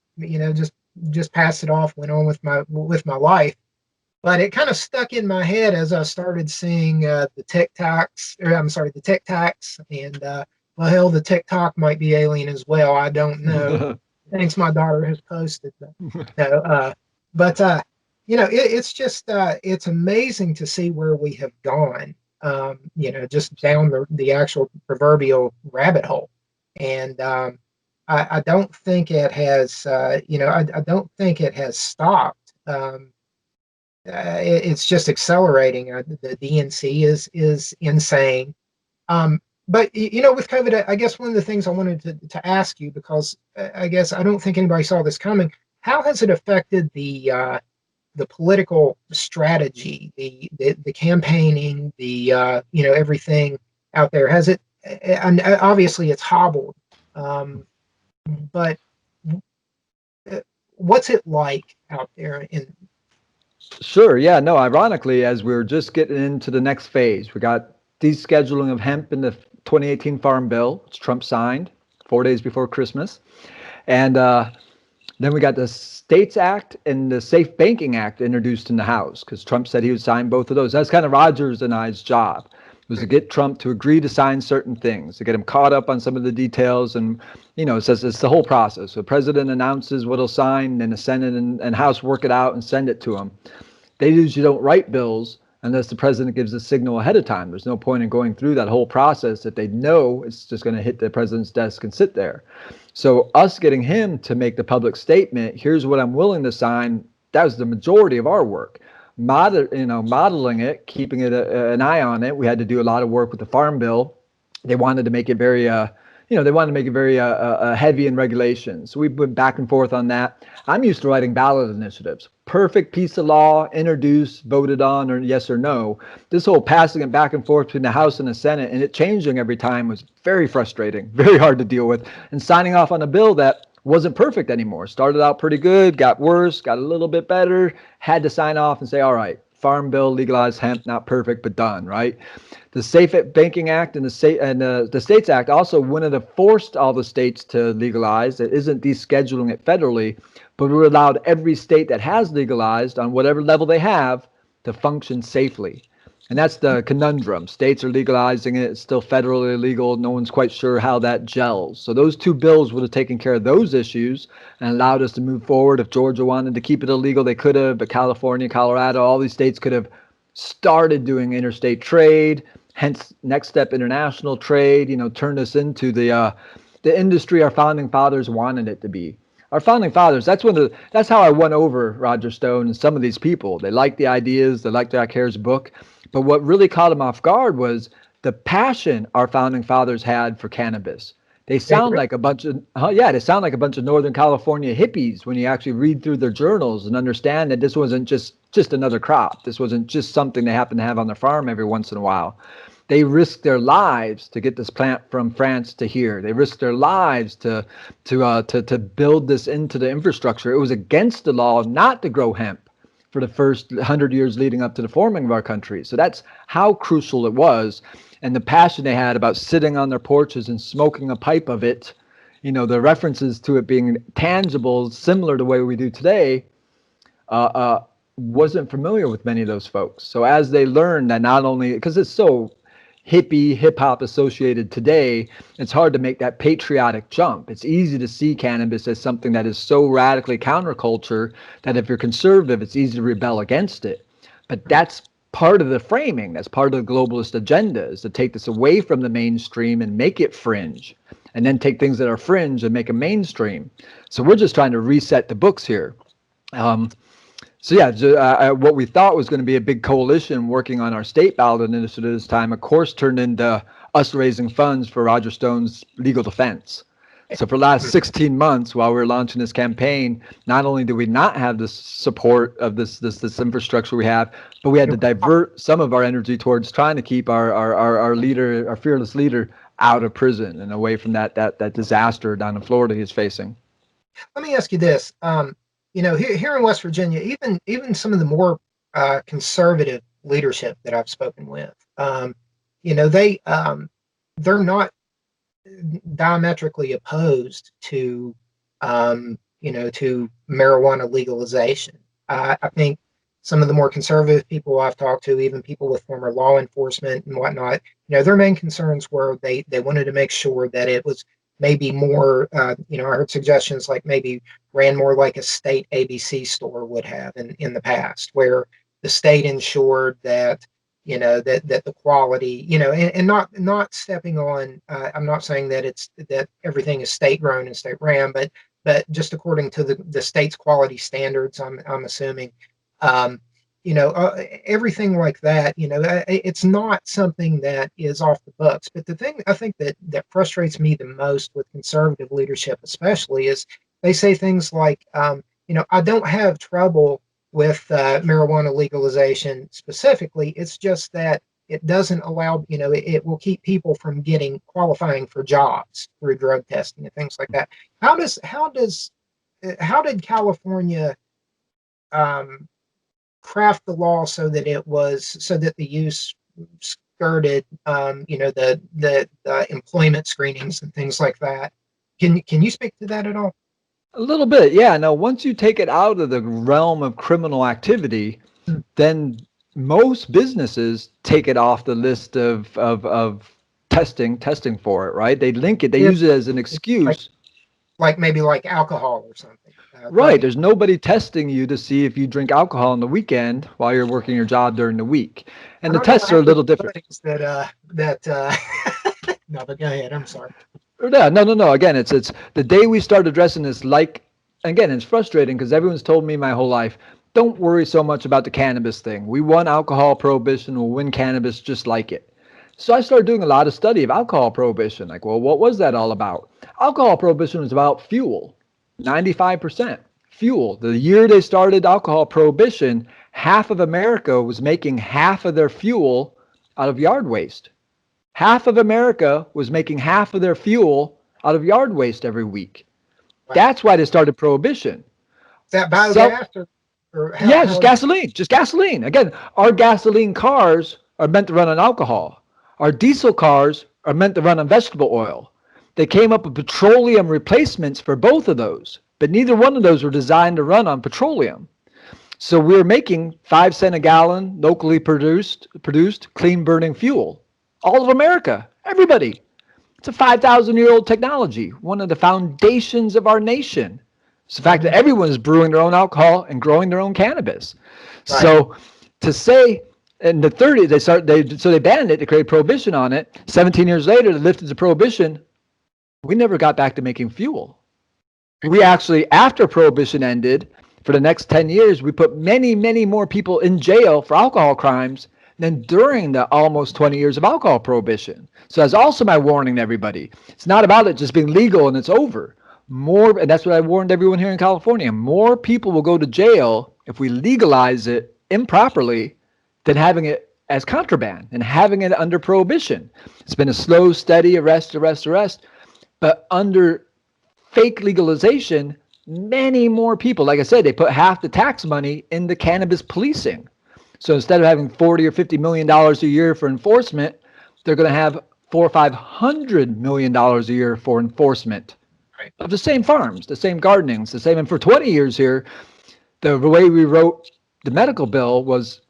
just passed it off, went on with my life. But it kind of stuck in my head as I started seeing the TikToks, or I'm sorry, the TikToks, and well, hell, the TikTok might be alien as well. I don't know. Things my daughter has posted. No, but it's just it's amazing to see where we have gone. Just down the actual proverbial rabbit hole, and I don't think it has. I don't think it has stopped. It's just accelerating. The DNC is insane. But with COVID, I guess one of the things I wanted to ask you, because I guess I don't think anybody saw this coming. How has it affected the political strategy, the campaigning, everything out there? Has it? And obviously, it's hobbled. But what's it like out there in? Sure. Yeah. No, ironically, as we were just getting into the next phase, we got descheduling of hemp in the 2018 Farm Bill, which Trump signed 4 days before Christmas. And then we got the States Act and the Safe Banking Act introduced in the House because Trump said he would sign both of those. That's kind of Rogers and I's job, was to get Trump to agree to sign certain things, to get him caught up on some of the details. And, it says it's the whole process. So the president announces what he'll sign, and the Senate and House work it out and send it to him. They usually don't write bills unless the president gives a signal ahead of time. There's no point in going through that whole process if they know it's just going to hit the president's desk and sit there. So us getting him to make the public statement, here's what I'm willing to sign, that was the majority of our work. Modeling it, keeping it an eye on it. We had to do a lot of work with the Farm Bill. They wanted to make it very heavy in regulations. So we went back and forth on that. I'm used to writing ballot initiatives. Perfect piece of law, introduced, voted on, or yes or no. This whole passing it back and forth between the House and the Senate and it changing every time was very frustrating, very hard to deal with. And signing off on a bill that wasn't perfect anymore. Started out pretty good, got worse, got a little bit better, had to sign off and say, all right, Farm Bill, legalized hemp, not perfect, but done, right? The Safe Banking Act and the States Act also wouldn't have forced all the states to legalize. It isn't descheduling it federally, but we allowed every state that has legalized on whatever level they have to function safely. And that's the conundrum. States are legalizing it. It's still federally illegal. No one's quite sure how that gels. So those two bills would have taken care of those issues and allowed us to move forward. If Georgia wanted to keep it illegal, they could have. But California, Colorado, all these states could have started doing interstate trade. Hence, next step, international trade. Turn us into the industry our founding fathers wanted it to be. Our founding fathers, that's how I won over Roger Stone and some of these people. They liked the ideas, they liked Jack Hare's book. But what really caught them off guard was the passion our founding fathers had for cannabis. They sound like a bunch of Northern California hippies when you actually read through their journals and understand that this wasn't just another crop. This wasn't just something they happened to have on their farm every once in a while. They risked their lives to get this plant from France to here. They risked their lives to build this into the infrastructure. It was against the law not to grow hemp for the first 100 years leading up to the forming of our country. So that's how crucial it was. And the passion they had about sitting on their porches and smoking a pipe of it, the references to it being tangible, similar to the way we do today, wasn't familiar with many of those folks. So as they learned that not only, because it's so hippie, hip-hop associated today, it's hard to make that patriotic jump. It's easy to see cannabis as something that is so radically counterculture that if you're conservative, it's easy to rebel against it. But that's part of the framing. That's part of the globalist agenda, is to take this away from the mainstream and make it fringe, and then take things that are fringe and make them mainstream. So we're just trying to reset the books here. What we thought was going to be a big coalition working on our state ballot initiative this time, of course, turned into us raising funds for Roger Stone's legal defense. So for the last 16 months, while we were launching this campaign, not only did we not have the support of this infrastructure we have, but we had to divert some of our energy towards trying to keep our leader, our fearless leader, out of prison and away from that disaster down in Florida he's facing. Let me ask you this. Here in West Virginia, even some of the more conservative leadership that I've spoken with, they're not diametrically opposed to to marijuana legalization. I think some of the more conservative people I've talked to, even people with former law enforcement and whatnot, their main concerns were they wanted to make sure that it was maybe more, I heard suggestions like maybe ran more like a state ABC store would have in the past, where the state ensured that, that the quality, and not stepping on, I'm not saying that everything is state grown and state ran, but just according to the state's quality standards, I'm assuming, um, everything like that, it's not something that is off the books. But the thing I think that frustrates me the most with conservative leadership, especially, is they say things like, I don't have trouble with marijuana legalization specifically. It's just that it doesn't allow, it will keep people from qualifying for jobs through drug testing and things like that. How did California um, craft the law so that the use skirted, the employment screenings and things like that? Can you speak to that at all? A little bit, yeah. Now, once you take it out of the realm of criminal activity, then most businesses take it off the list of testing for it, right? They link it, they use it as an excuse. Like maybe like alcohol or something. Right. There's nobody testing you to see if you drink alcohol on the weekend while you're working your job during the week. And the tests are a little different. No, but go ahead. I'm sorry. Yeah, no. Again, it's the day we start addressing this, again, it's frustrating because everyone's told me my whole life, don't worry so much about the cannabis thing. We won alcohol prohibition, we'll win cannabis just like it. So I started doing a lot of study of alcohol prohibition. Like, well, what was that all about? Alcohol prohibition was about fuel, 95% fuel. The year they started alcohol prohibition, half of America was making half of their fuel out of yard waste. Half of America was making half of their fuel out of yard waste every week. Right. That's why they started prohibition. Is that biogas yeah, just gasoline. Just gasoline. Again, our gasoline cars are meant to run on alcohol. Our diesel cars are meant to run on vegetable oil. They came up with petroleum replacements for both of those, but neither one of those were designed to run on petroleum. So we're making 5 cents a gallon, locally produced, clean burning fuel. All of America, everybody. It's a 5,000-year-old technology, one of the foundations of our nation. It's the fact that everyone is brewing their own alcohol and growing their own cannabis. Right. So to say in the 30s, they banned it, they created prohibition on it. 17 years later, they lifted the prohibition. We never got back to making fuel. We actually, after prohibition ended, for the next 10 years, we put many, many more people in jail for alcohol crimes than during the almost 20 years of alcohol prohibition. So that's also my warning to everybody. It's not about it just being legal and it's over. And that's what I warned everyone here in California. More people will go to jail if we legalize it improperly than having it as contraband and having it under prohibition. It's been a slow, steady arrest. But under fake legalization, many more people, like I said, they put half the tax money into cannabis policing. So instead of having $40 or $50 million a year for enforcement, they're going to have $400 or $500 million a year for enforcement of the same farms, the same gardenings, the same. And for 20 years here, the way we wrote the medical bill was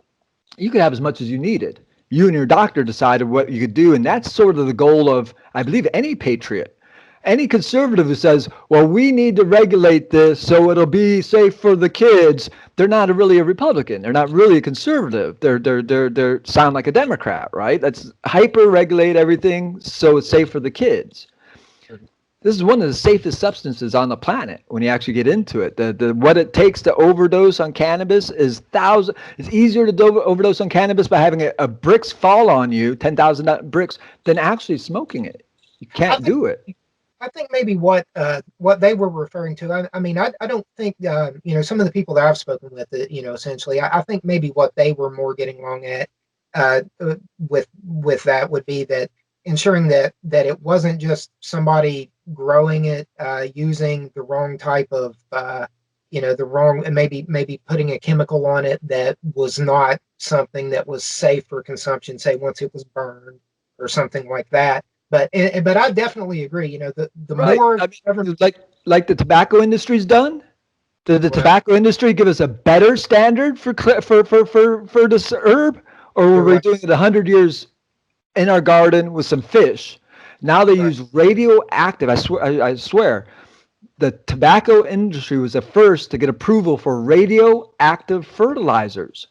you could have as much as you needed. You and your doctor decided what you could do. And that's sort of the goal of, I believe, any patriot. Any conservative who says, well, we need to regulate this so it'll be safe for the kids, they're not really a Republican. They're not really a conservative. They're sound like a Democrat, right? Let's hyper-regulate everything so it's safe for the kids. This is one of the safest substances on the planet when you actually get into it. What it takes to overdose on cannabis is thousands. It's easier to overdose on cannabis by having a bricks fall on you, 10,000 bricks, than actually smoking it. You can't do it. I think maybe what they were referring to. I don't think some of the people that I've spoken with, essentially, I think maybe what they were more getting along at with that would be that ensuring that it wasn't just somebody growing it using the wrong type of the wrong, and maybe putting a chemical on it that was not something that was safe for consumption, say once it was burned or something like that. But I definitely agree. The Right. more I government, mean, like the tobacco industry's done. Did the well, tobacco industry give us a better standard for this herb, or were you're we right. doing it 100 years in our garden with some fish? Now they Right. use radioactive. I swear, the tobacco industry was the first to get approval for radioactive fertilizers.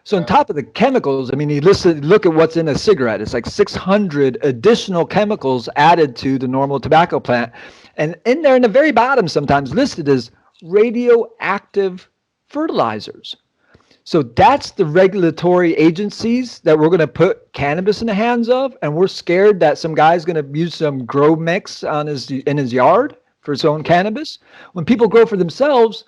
So on Wow. top of the chemicals, I mean, you look at what's in a cigarette. It's like 600 additional chemicals added to the normal tobacco plant. And in there, in the very bottom, sometimes listed as radioactive fertilizers. So that's the regulatory agencies that we're going to put cannabis in the hands of. And we're scared that some guy's going to use some grow mix in his yard for his own cannabis. When people grow for themselves,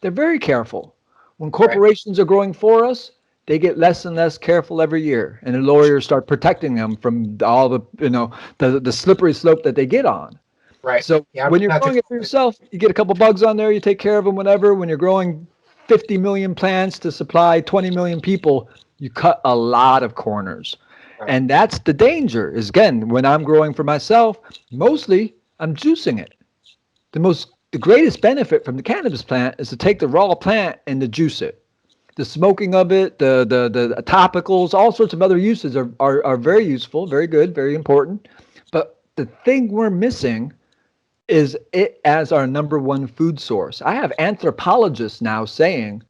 they're very careful. When Right. corporations are growing for us, they get less and less careful every year, and the lawyers start protecting them from all the slippery slope that they get on. Right. So Yeah, when you're Patrick. growing it for yourself, you get a couple bugs on there, you take care of them whenever. When you're growing 50 million plants to supply 20 million people, you cut a lot of corners. Right. And that's the danger is, again, when I'm growing for myself, mostly I'm juicing it. The greatest benefit from the cannabis plant is to take the raw plant and to juice it. The smoking of it, the topicals, all sorts of other uses are very useful, very good, very important. But the thing we're missing is it as our number one food source. I have anthropologists now saying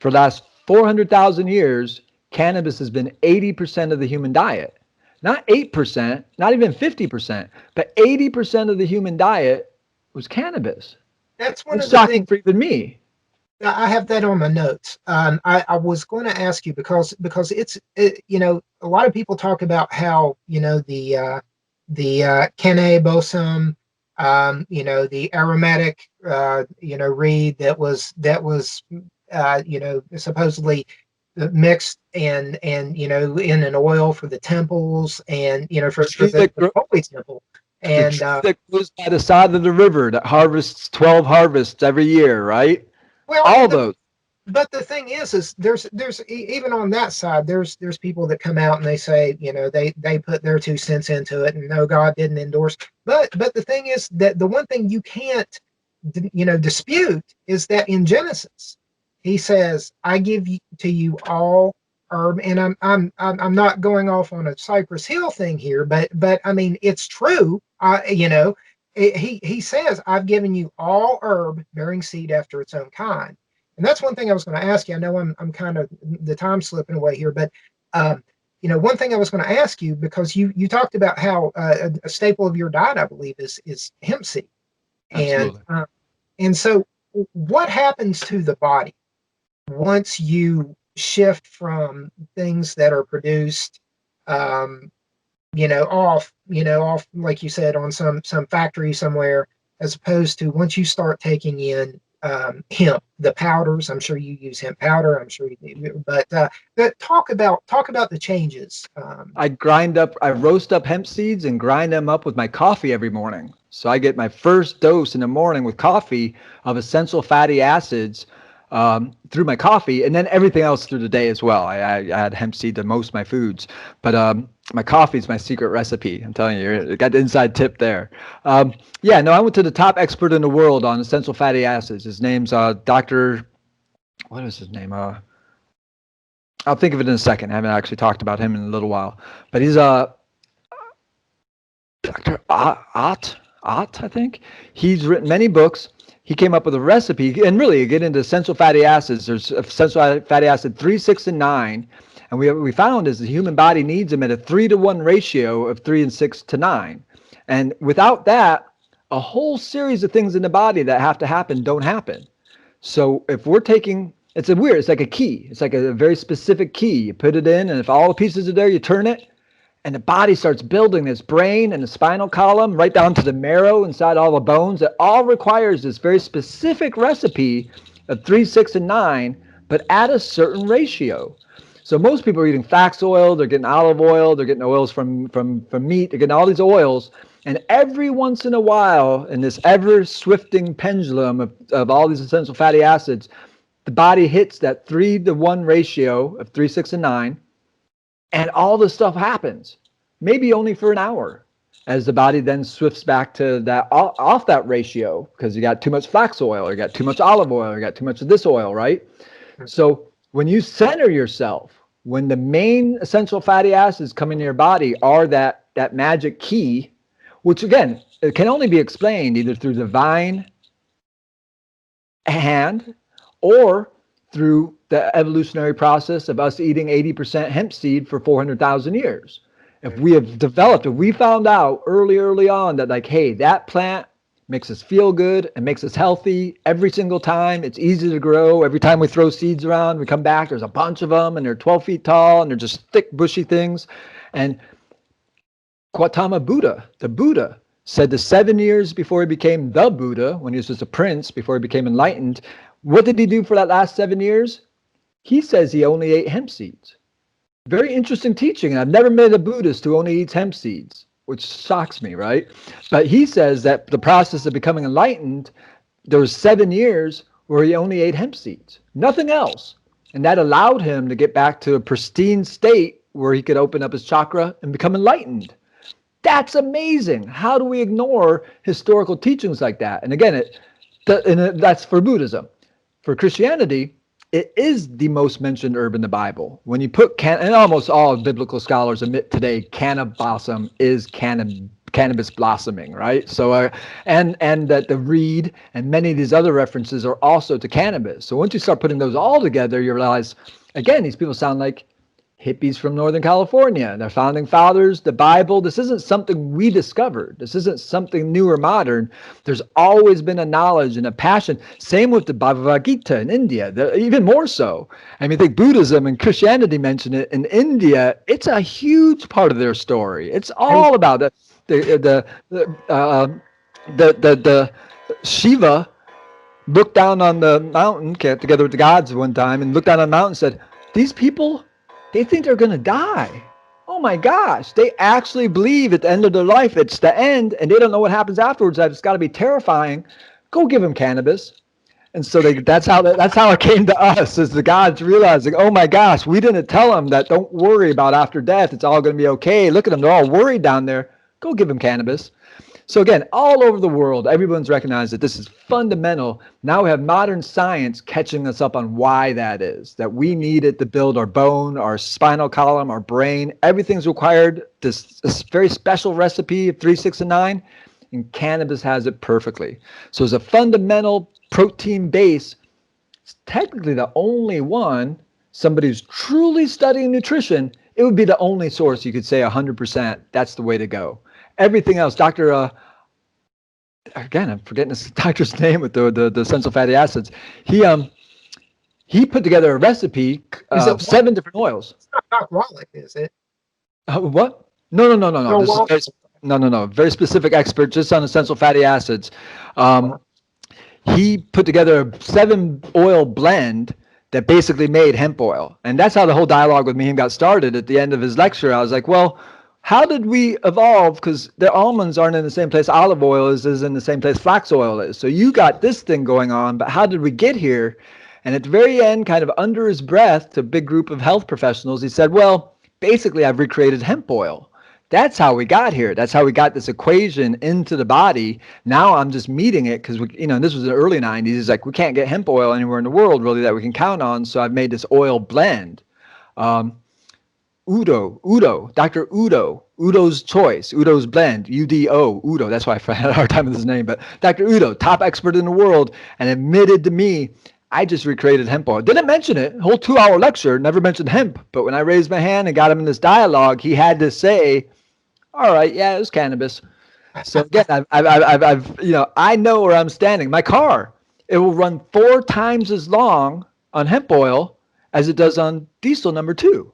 for the last 400,000 years, cannabis has been 80% of the human diet. Not 8%, not even 50%, but 80% of the human diet was cannabis. That's one That's of the shocking things. for even me. I have that on my notes. I was going to ask you because a lot of people talk about how the cannabosum, the aromatic reed that was supposedly mixed and in an oil for the temples and for Tree the, that the grow, holy temple the and tree that grows by the side of the river that harvests 12 harvests every year, right? well All and the those. but the thing is even on that side, there's people that come out and they say, they put their 2 cents into it, and no, God didn't endorse. But the thing is that the one thing you can't, dispute is that in Genesis, He says, "I give to you all herb," and I'm not going off on a Cypress Hill thing here, but I mean it's true. He says, "I've given you all herb bearing seed after its own kind." And that's one thing I was going to ask you. I know I'm kind of the time slipping away here, but one thing I was going to ask you, because you talked about how a staple of your diet, I believe, is hemp seed, and Absolutely. and so what happens to the body once you shift from things that are produced, um, off, like you said, on some factory somewhere, as opposed to once you start taking in hemp, the powders. I'm sure you use hemp powder. I'm sure you do, but talk about the changes. I roast up hemp seeds and grind them up with my coffee every morning. So I get my first dose in the morning with coffee of essential fatty acids through my coffee, and then everything else through the day as well. I add hemp seed to most of my foods, but my coffee is my secret recipe. I'm telling you, you got the inside tip there. Yeah, no, I went to the top expert in the world on essential fatty acids. His name's Dr. What is his name? I'll think of it in a second. I haven't actually talked about him in a little while, but he's Dr. Ott, I think. He's written many books. He came up with a recipe, and really, you get into essential fatty acids. There's essential fatty acid 3, 6, and 9, and we found is the human body needs them at a 3-to-1 ratio of 3 and 6 to 9, and without that, a whole series of things in the body that have to happen don't happen. So if we're taking, it's like a key. It's like a very specific key. You put it in, and if all the pieces are there, you turn it, and the body starts building this brain and the spinal column right down to the marrow inside all the bones. It all requires this very specific recipe of 3, 6, and 9, but at a certain ratio. So most people are eating flax oil, they're getting olive oil, they're getting oils from meat, they're getting all these oils. And every once in a while, in this ever swifting pendulum of all these essential fatty acids, the body hits that 3-to-1 ratio of 3, 6, and 9, and all this stuff happens, maybe only for an hour, as the body then swifts back to that off that ratio, because you got too much flax oil, or you got too much olive oil, or you got too much of this oil, right? So when you center yourself, when the main essential fatty acids come into your body are that magic key, which again, it can only be explained either through divine hand or through the evolutionary process of us eating 80% hemp seed for 400,000 years. If we found out early on that, like, hey, that plant makes us feel good and makes us healthy every single time. It's easy to grow. Every time we throw seeds around, we come back, there's a bunch of them, and they're 12 feet tall, and they're just thick, bushy things. And Gautama Buddha, the Buddha, said the 7 years before he became the Buddha, when he was just a prince, before he became enlightened, what did he do for that last 7 years? He says he only ate hemp seeds. Very interesting teaching. And I've never met a Buddhist who only eats hemp seeds, which shocks me, right? But he says that the process of becoming enlightened, there was 7 years where he only ate hemp seeds, nothing else. And that allowed him to get back to a pristine state where he could open up his chakra and become enlightened. That's amazing. How do we ignore historical teachings like that? And again, that's for Buddhism. For Christianity, it is the most mentioned herb in the Bible. When you put and almost all biblical scholars admit today, cannabis is cannabis blossoming, right? So, and that the reed and many of these other references are also to cannabis. So once you start putting those all together, you realize, again, these people sound like hippies from Northern California, their founding fathers, the Bible. This isn't something we discovered. This isn't something new or modern. There's always been a knowledge and a passion. Same with the Bhagavad Gita in India, even more so. I mean, I think Buddhism and Christianity mention it. In India, it's a huge part of their story. It's all about the Shiva looked down on the mountain, came together with the gods one time, and looked down on the mountain and said, these people, they think they're going to die. Oh my gosh. They actually believe at the end of their life, it's the end, and they don't know what happens afterwards. That it's got to be terrifying. Go give them cannabis. And so that's how it came to us, is the gods realizing, oh my gosh, we didn't tell them that don't worry about after death. It's all going to be okay. Look at them. They're all worried down there. Go give them cannabis. So again, all over the world, everyone's recognized that this is fundamental. Now we have modern science catching us up on why that is, that we need it to build our bone, our spinal column, our brain. Everything's required, this very special recipe of 3, 6, and 9, and cannabis has it perfectly. So as a fundamental protein base, it's technically the only one, somebody who's truly studying nutrition, it would be the only source you could say 100%, that's the way to go. Everything else, again, I'm forgetting this doctor's name with the essential fatty acids. He put together a recipe of 7 different oils. It's not alcoholic, is it? What? No. No. Very specific expert just on essential fatty acids. He put together a 7-oil blend that basically made hemp oil. And that's how the whole dialogue with me got started. At the end of his lecture, I was like, well, how did we evolve? Because the almonds aren't in the same place olive oil is in the same place flax oil is. So you got this thing going on, but how did we get here? And at the very end, kind of under his breath to a big group of health professionals, he said, well, basically I've recreated hemp oil. That's how we got here. That's how we got this equation into the body. Now I'm just meeting it because, this was the early 90s. He's like, we can't get hemp oil anywhere in the world really that we can count on. So I've made this oil blend. Dr. Udo's Choice, Udo's Blend, Udo. That's why I had a hard time with his name. But Dr. Udo, top expert in the world, and admitted to me, I just recreated hemp oil. Didn't mention it. Whole 2-hour lecture, never mentioned hemp. But when I raised my hand and got him in this dialogue, he had to say, all right, yeah, it was cannabis. So again, I know where I'm standing. My car, it will run 4 times as long on hemp oil as it does on diesel number 2.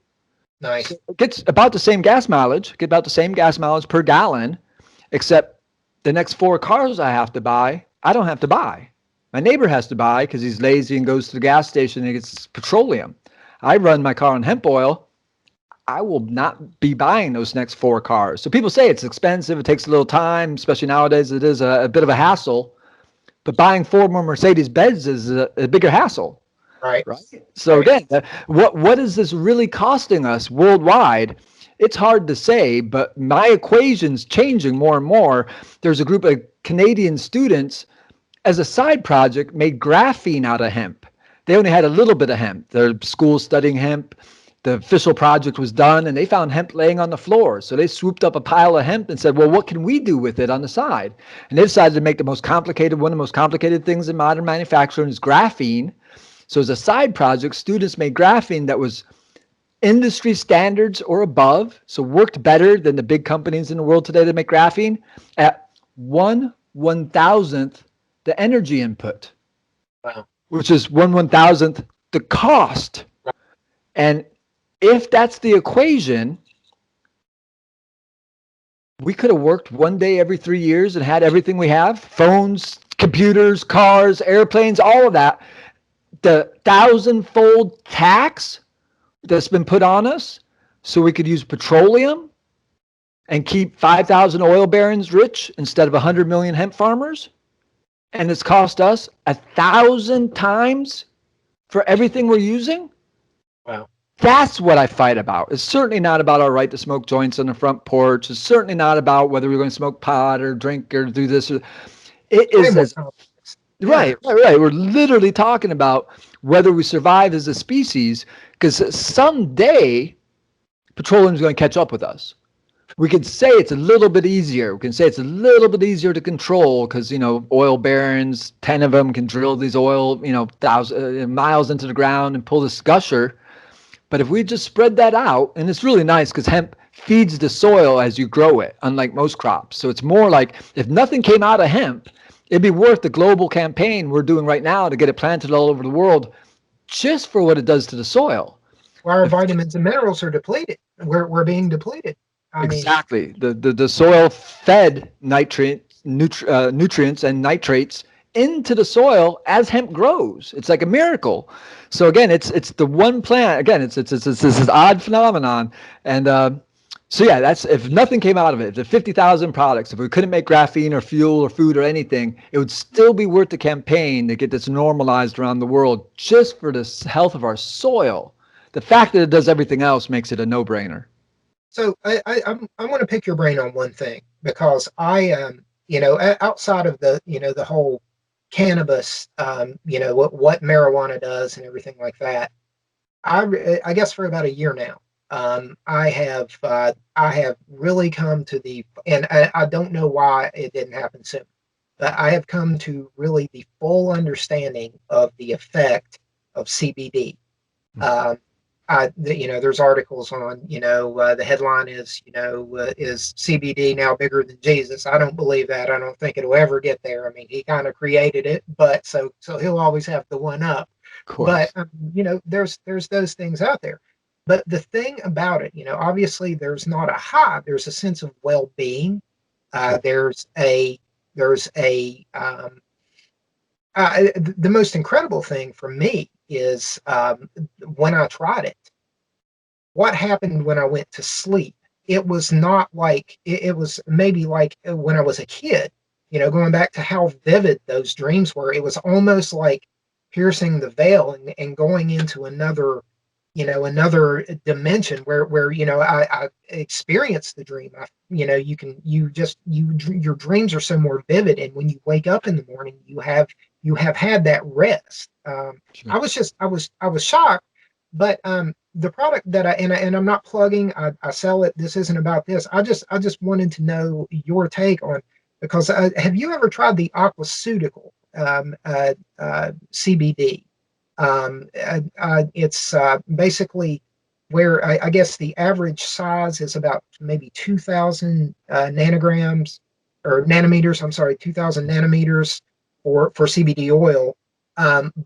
Nice. So it gets about the same gas mileage, per gallon, except the next 4 cars I have to buy, I don't have to buy. My neighbor has to buy because he's lazy and goes to the gas station and gets petroleum. I run my car on hemp oil, I will not be buying those next 4 cars. So people say it's expensive. It takes a little time, especially nowadays. It is a bit of a hassle. But buying 4 more Mercedes Benz is a bigger hassle. Right. Right. So again, what is this really costing us worldwide? It's hard to say, but my equation's changing more and more. There's a group of Canadian students as a side project made graphene out of hemp. They only had a little bit of hemp. Their school studying hemp. The official project was done and they found hemp laying on the floor. So they swooped up a pile of hemp and said, well, what can we do with it on the side? And they decided to make one of the most complicated things in modern manufacturing is graphene. So as a side project, students made graphene that was industry standards or above, so worked better than the big companies in the world today that make graphene at 1/1000th the energy input. Wow. Which is 1/1000th the cost. And if that's the equation, we could have worked one day every 3 years and had everything we have, phones, computers, cars, airplanes, all of that. The 1,000-fold tax that's been put on us so we could use petroleum and keep 5,000 oil barons rich instead of 100 million hemp farmers. And it's cost us 1,000 times for everything we're using. Wow. That's what I fight about. It's certainly not about our right to smoke joints on the front porch. It's certainly not about whether we're going to smoke pot or drink or do this. It is right. We're literally talking about whether we survive as a species, because someday petroleum is going to catch up with us. We can say it's a little bit easier. We can say it's a little bit easier to control because, oil barons, 10 of them can drill these oil, miles into the ground and pull this gusher. But if we just spread that out, and it's really nice because hemp feeds the soil as you grow it, unlike most crops. So it's more like if nothing came out of hemp, it'd be worth the global campaign we're doing right now to get it planted all over the world just for what it does to the soil. Well, our vitamins and minerals are depleted. We're being depleted. Exactly. The soil fed nutrients and nitrates into the soil as hemp grows. It's like a miracle. So again, it's the one plant. Again, it's this odd phenomenon. And so yeah, that's if nothing came out of it. The 50,000 products. If we couldn't make graphene or fuel or food or anything, it would still be worth the campaign to get this normalized around the world just for the health of our soil. The fact that it does everything else makes it a no-brainer. So I want to pick your brain on one thing, because I outside of the whole cannabis, what marijuana does and everything like that. I guess for about a year now, I have really come to and I don't know why it didn't happen sooner, but I have come to really the full understanding of the effect of CBD. There's articles on, the headline is, is CBD now bigger than Jesus? I don't believe that. I don't think it'll ever get there. I mean, he kind of created it, but so he'll always have the one up. But, there's those things out there. But the thing about it, obviously there's not a high, there's a sense of well-being. The most incredible thing for me is when I tried it. What happened when I went to sleep? It was not like it was maybe like when I was a kid, going back to how vivid those dreams were. It was almost like piercing the veil and going into another dimension where I experienced the dream. Your dreams are so more vivid, and when you wake up in the morning, you have had that rest. Sure. I was shocked, but the product that and I'm not plugging, I sell it. This isn't about this. I just wanted to know your take on, because have you ever tried the Aquaceutical CBD? It's basically where I guess the average size is about maybe 2,000 nanograms or nanometers. I'm sorry, 2,000 nanometers for CBD oil.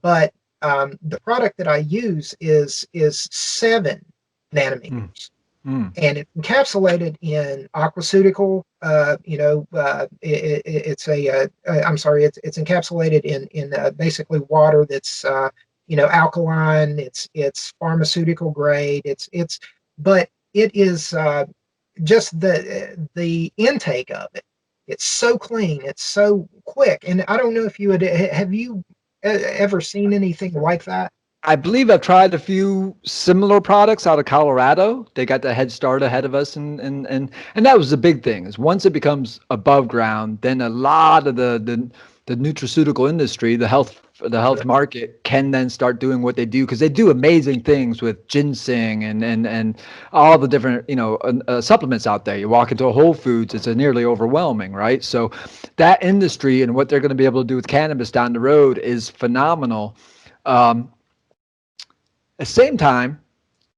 But the product that I use is 7 nanometers. And it's encapsulated in Aquaceutical. It's encapsulated in basically water that's alkaline. It's pharmaceutical grade. But it is just the intake of it. It's so clean. It's so quick. And I don't know if have you ever seen anything like that? I believe I've tried a few similar products out of Colorado. They got the head start ahead of us, and that was the big thing. Is once it becomes above ground, then a lot of the nutraceutical industry, the health market, can then start doing what they do, because they do amazing things with ginseng and all the different supplements out there. You walk into a Whole Foods, it's a nearly overwhelming, right? So that industry and what they're going to be able to do with cannabis down the road is phenomenal. At the same time,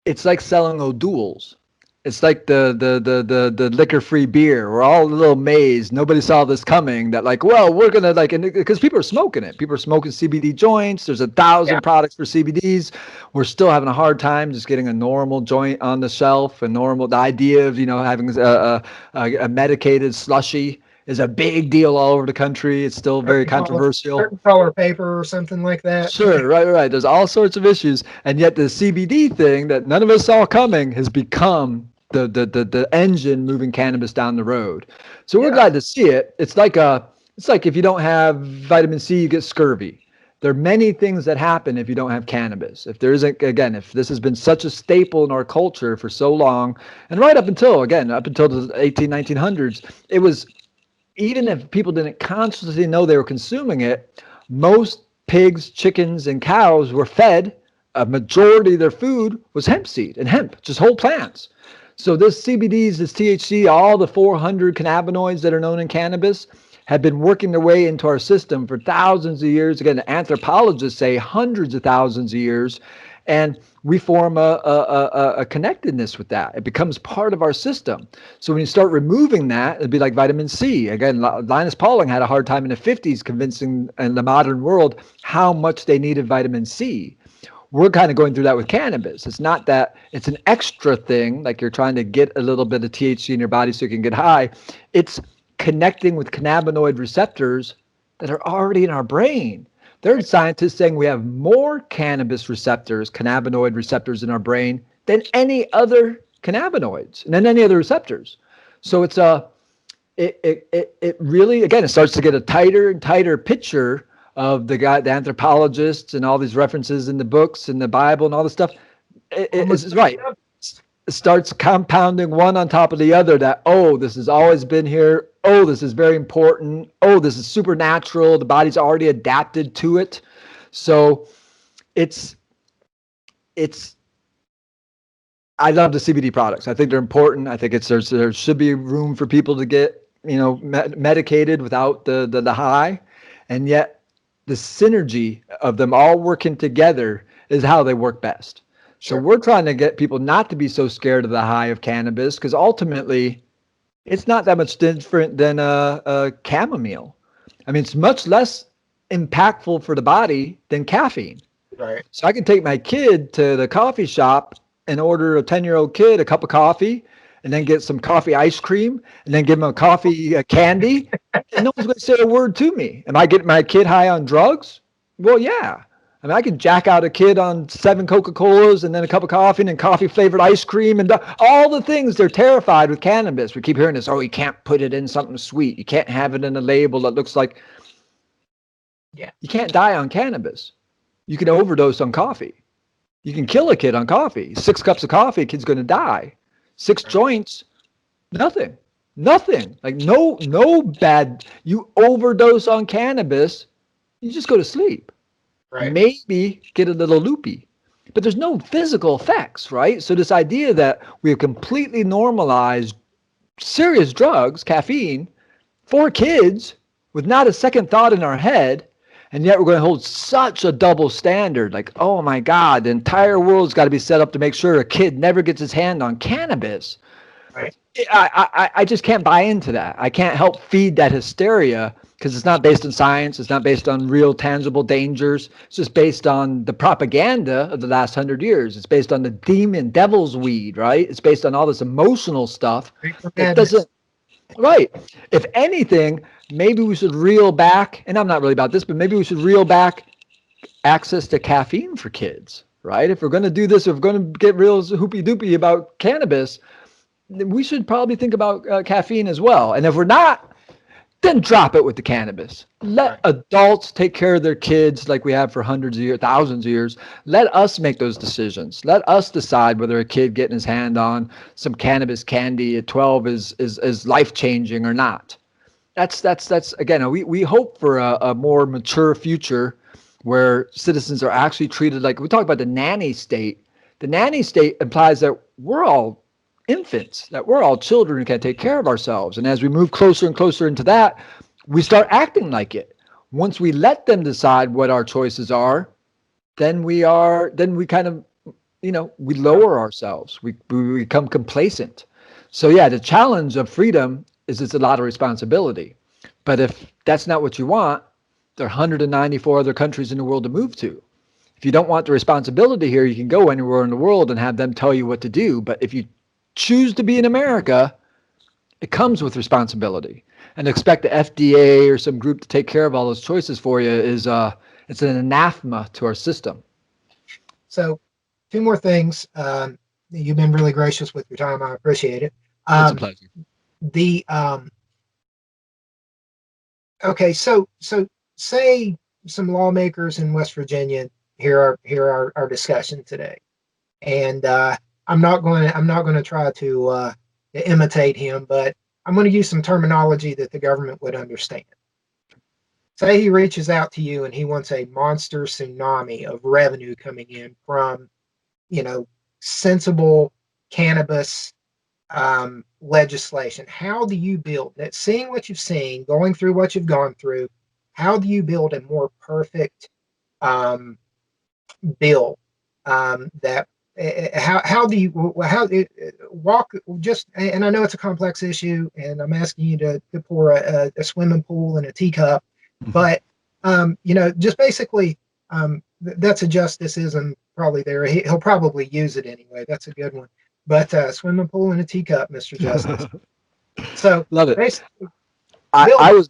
it's like selling O'Doul's. It's like the liquor-free beer. We're all a little amazed. Nobody saw this coming. That like, well, we're gonna like, and because people are smoking it. People are smoking CBD joints. There's 1,000 products for CBDs. We're still having a hard time just getting a normal joint on the shelf. The idea of having a medicated slushy is a big deal all over the country. It's still very controversial. Certain color paper or something like that. Sure, right. There's all sorts of issues, and yet the CBD thing that none of us saw coming has become the engine moving cannabis down the road. So we're glad to see it. It's like if you don't have vitamin C, you get scurvy. There are many things that happen if you don't have cannabis. If this has been such a staple in our culture for so long, and right up until the 1900s, it was, even if people didn't consciously know they were consuming it, most pigs, chickens, and cows were fed. A majority of their food was hemp seed and hemp, just whole plants. So this CBDs, this THC, all the 400 cannabinoids that are known in cannabis have been working their way into our system for thousands of years. Again, anthropologists say hundreds of thousands of years. And we form a connectedness with that. It becomes part of our system. So when you start removing that, it'd be like vitamin C. Again, Linus Pauling had a hard time in the 50s convincing in the modern world how much they needed vitamin C. We're kind of going through that with cannabis. It's not that it's an extra thing, like you're trying to get a little bit of THC in your body so you can get high. It's connecting with cannabinoid receptors that are already in our brain. There are scientists saying we have more cannabinoid receptors in our brain than any other cannabinoids and than any other receptors. So it really, again, it starts to get a tighter and tighter picture of the anthropologists and all these references in the books and the Bible and all this stuff. It's right. It starts compounding one on top of the other, that, oh, this has always been here. Oh, this is very important. Oh, this is supernatural. The body's already adapted to it. So I love the CBD products. I think they're important. I think there should be room for people to get, medicated without the high. And yet the synergy of them all working together is how they work best. So we're trying to get people not to be so scared of the high of cannabis, because ultimately it's not that much different than a chamomile. I mean, it's much less impactful for the body than caffeine. Right. So I can take my kid to the coffee shop and order a 10-year-old kid a cup of coffee, and then get some coffee ice cream, and then give him a coffee candy, and no one's going to say a word to me. Am I getting my kid high on drugs? Well, yeah. I mean, I could jack out a kid on 7 Coca-Colas and then a cup of coffee and then coffee-flavored ice cream and all the things they're terrified with cannabis. We keep hearing this, oh, you can't put it in something sweet. You can't have it in a label that looks like... Yeah. You can't die on cannabis. You can overdose on coffee. You can kill a kid on coffee. 6 cups of coffee, a kid's going to die. 6 joints, nothing. Like no bad... You overdose on cannabis, you just go to sleep. Right. Maybe get a little loopy, but there's no physical effects, right? So this idea that we have completely normalized serious drugs, caffeine, for kids with not a second thought in our head, and yet we're going to hold such a double standard. Like, oh my God, the entire world's got to be set up to make sure a kid never gets his hand on cannabis. Right. I just can't buy into that. I can't help feed that hysteria, because it's not based on science. It's not based on real tangible dangers. It's just based on the propaganda of the last 100 years. It's based on the devil's weed, right? It's based on all this emotional stuff. It doesn't, right. If anything, maybe we should reel back, and I'm not really about this, but maybe we should reel back access to caffeine for kids, right? If we're going to do this, if we're going to get real hoopy doopy about cannabis, we should probably think about caffeine as well. And if we're not, then drop it with the cannabis. Let adults take care of their kids like we have for hundreds of years, thousands of years. Let us make those decisions. Let us decide whether a kid getting his hand on some cannabis candy at 12 is life-changing or not. That's again, we hope for a more mature future where citizens are actually treated like, we talk about the nanny state. The nanny state implies that we're all infants, that we're all children who can't take care of ourselves. And as we move closer and closer into that, we start acting like it. Once we let them decide what our choices are, then we kind of, we lower ourselves. We become complacent. So yeah, the challenge of freedom is it's a lot of responsibility. But if that's not what you want, there are 194 other countries in the world to move to. If you don't want the responsibility here, you can go anywhere in the world and have them tell you what to do. But if you choose to be in America, it comes with responsibility. And to expect the FDA or some group to take care of all those choices for you is it's an anathema to our system. So, two more things. You've been really gracious with your time. I appreciate it. It's a pleasure. Okay, so say some lawmakers in West Virginia hear our discussion today, and I'm not going to try to imitate him, but I'm going to use some terminology that the government would understand. Say he reaches out to you and he wants a monster tsunami of revenue coming in from, sensible cannabis legislation. How do you build that? Seeing what you've seen, going through what you've gone through, how do you build a more perfect bill that? How do you walk just? And I know it's a complex issue, and I'm asking you to pour a swimming pool in a teacup, but just basically, that's a justiceism probably there. He'll probably use it anyway. That's a good one. But swimming pool in a teacup, Mr. Justice. So love it. Basically, I was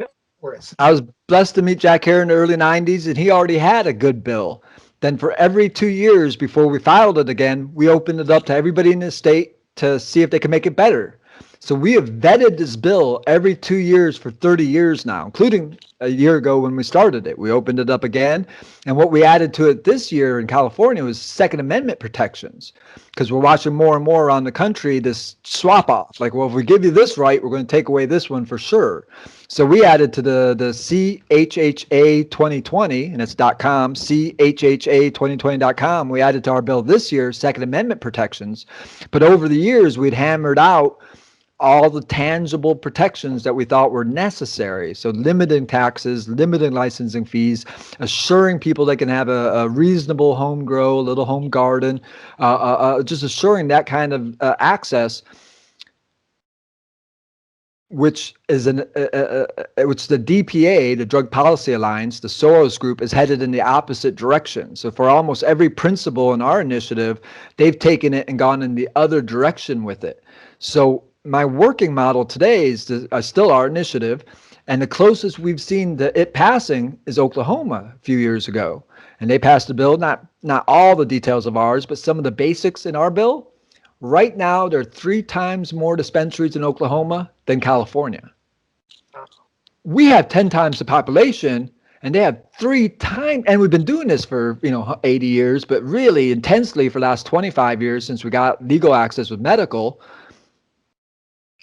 blessed to meet Jack Hare in the early 90s, and he already had a good bill. Then for every 2 years before we filed it again, we opened it up to everybody in the state to see if they can make it better. So we have vetted this bill every 2 years for 30 years now, including a year ago when we started it. We opened it up again. And what we added to it this year in California was Second Amendment protections, because we're watching more and more around the country this swap off. Like, well, if we give you this right, we're going to take away this one for sure. So we added to the CHHA 2020, and it's .com, CHHA2020.com. We added to our bill this year Second Amendment protections. But over the years, we'd hammered out all the tangible protections that we thought were necessary. So limiting taxes, limiting licensing fees, assuring people they can have a reasonable home grow, a little home garden, just assuring that kind of access, which is which the DPA, the Drug Policy Alliance, the Soros Group, is headed in the opposite direction. So for almost every principle in our initiative, they've taken it and gone in the other direction with it. So my working model today is still our initiative, and the closest we've seen to it passing is Oklahoma a few years ago. And they passed a bill, not all the details of ours, but some of the basics in our bill. Right now, there are 3 times more dispensaries in Oklahoma than California. We have 10 times the population, and they have 3 times, and we've been doing this for 80 years, but really intensely for the last 25 years since we got legal access with medical.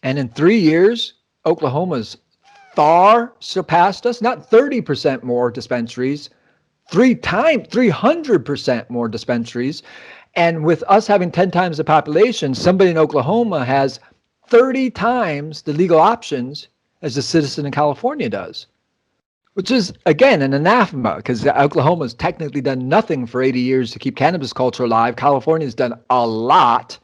And in 3 years, Oklahoma's far surpassed us, not 30% more dispensaries, 300% more dispensaries. And with us having 10 times the population, somebody in Oklahoma has 30 times the legal options as a citizen in California does, which is, again, an anathema, because Oklahoma's technically done nothing for 80 years to keep cannabis culture alive. California's done a lot.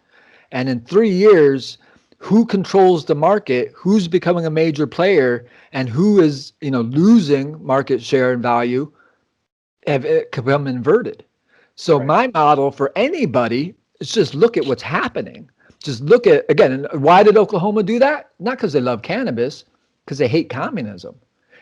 And in 3 years, who controls the market, who's becoming a major player, and who is losing market share and value have become inverted. So my model for anybody is just look at what's happening. Just look at, again, and why did Oklahoma do that? Not because they love cannabis, because they hate communism.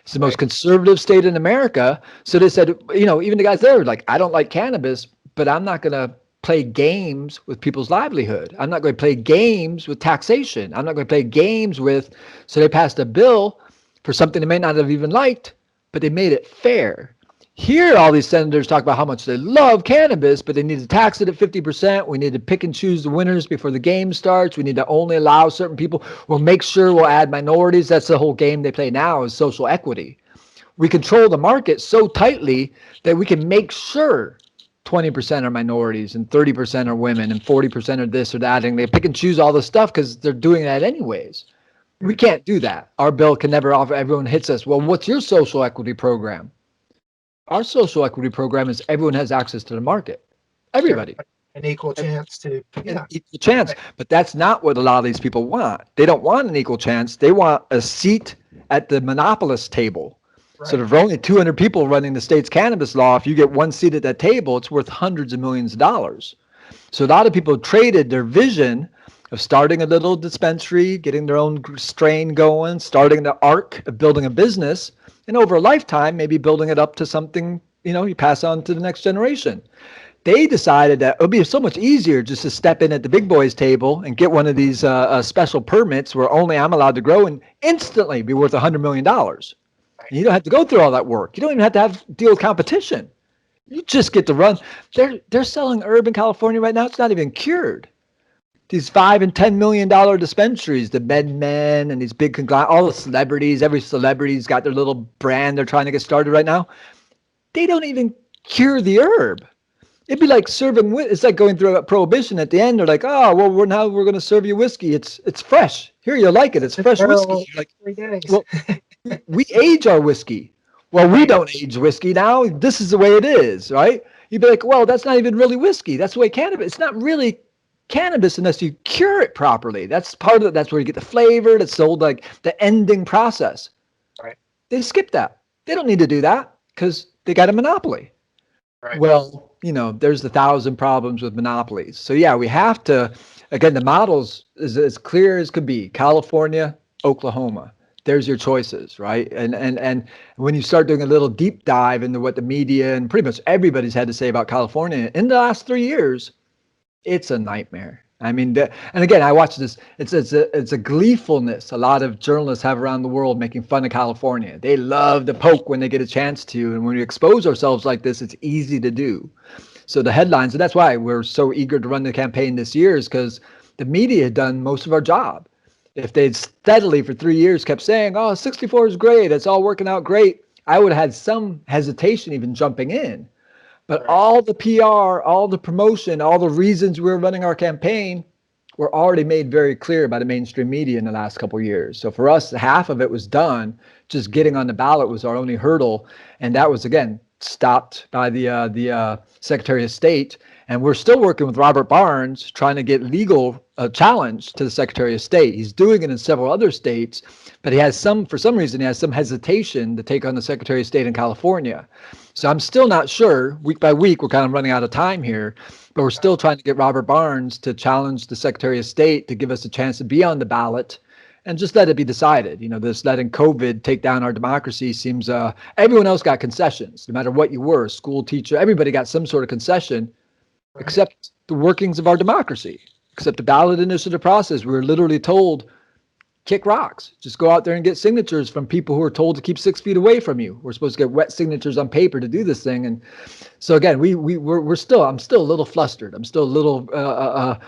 It's the most conservative state in America. So they said, even the guys there were like, I don't like cannabis, but I'm not going to play games with people's livelihood. I'm not going to play games with taxation. I'm not going to play games with. So they passed a bill for something they may not have even liked, but they made it fair. Here, all these senators talk about how much they love cannabis, but they need to tax it at 50%. We need to pick and choose the winners before the game starts. We need to only allow certain people. We'll make sure we'll add minorities. That's the whole game they play now, is social equity. We control the market so tightly that we can make sure 20% are minorities and 30% are women and 40% are this or that. And they pick and choose all the stuff because they're doing that anyways. We can't do that. Our bill can never offer. Everyone hits us. Well, what's your social equity program? Our social equity program is everyone has access to the market. Everybody. An equal chance to, An equal chance. But that's not what a lot of these people want. They don't want an equal chance. They want a seat at the monopolist table. Right. So if there are only 200 people running the state's cannabis law, if you get one seat at that table, it's worth hundreds of millions of dollars. So a lot of people traded their vision of starting a little dispensary, getting their own strain going, starting the arc of building a business, and over a lifetime, maybe building it up to something, you pass on to the next generation. They decided that it would be so much easier just to step in at the big boys table and get one of these special permits where only I'm allowed to grow and instantly be worth $100 million. And you don't have to go through all that work. You don't even have to deal with competition. You just get to run. They're selling herb in California right now. It's not even cured. These $5 and $10 million dispensaries, the MedMen and these big conglomerates, all the celebrities, every celebrity's got their little brand they're trying to get started right now. They don't even cure the herb. It'd be like serving, it's like going through a prohibition at the end. They're like, oh, well, we're going to serve you whiskey. It's fresh. Here, you'll like it. It's fresh whiskey. You're like, 3 days. Well, we age our whiskey. Well, we don't age whiskey now. This is the way it is, right? You'd be like, well, that's not even really whiskey. That's the way cannabis. It's not really cannabis unless you cure it properly. That's part of it. That's where you get the flavor. That's sold like the ending process. Right. They skip that. They don't need to do that because they got a monopoly. Right. Well, there's 1,000 problems with monopolies. So yeah, we have to, again, the models is as clear as could be. California, Oklahoma. There's your choices, right? And when you start doing a little deep dive into what the media and pretty much everybody's had to say about California in the last 3 years, it's a nightmare. I mean, and again, I watch this. It's a gleefulness a lot of journalists have around the world making fun of California. They love to poke when they get a chance to, and when we expose ourselves like this, it's easy to do. So the headlines, and that's why we're so eager to run the campaign this year, is because the media had done most of our job. If they'd steadily for 3 years kept saying, "Oh, 64 is great, it's all working out great," I would have had some hesitation even jumping in. But all the PR, all the promotion, all the reasons we're running our campaign were already made very clear by the mainstream media in the last couple of years. So for us, half of it was done. Just getting on the ballot was our only hurdle. And that was, again, stopped by the Secretary of State. And we're still working with Robert Barnes trying to get legal challenge to the Secretary of State. He's doing it in several other states, but for some reason, he has some hesitation to take on the Secretary of State in California. So I'm still not sure. Week by week, we're kind of running out of time here, but we're still trying to get Robert Barnes to challenge the Secretary of State to give us a chance to be on the ballot and just let it be decided. This letting COVID take down our democracy seems, everyone else got concessions, no matter what you were, school teacher, everybody got some sort of concession, except the workings of our democracy, except the ballot initiative process. We were literally told, kick rocks. Just go out there and get signatures from people who are told to keep 6 feet away from you. We're supposed to get wet signatures on paper to do this thing. And so again, I'm still a little flustered. I'm still a little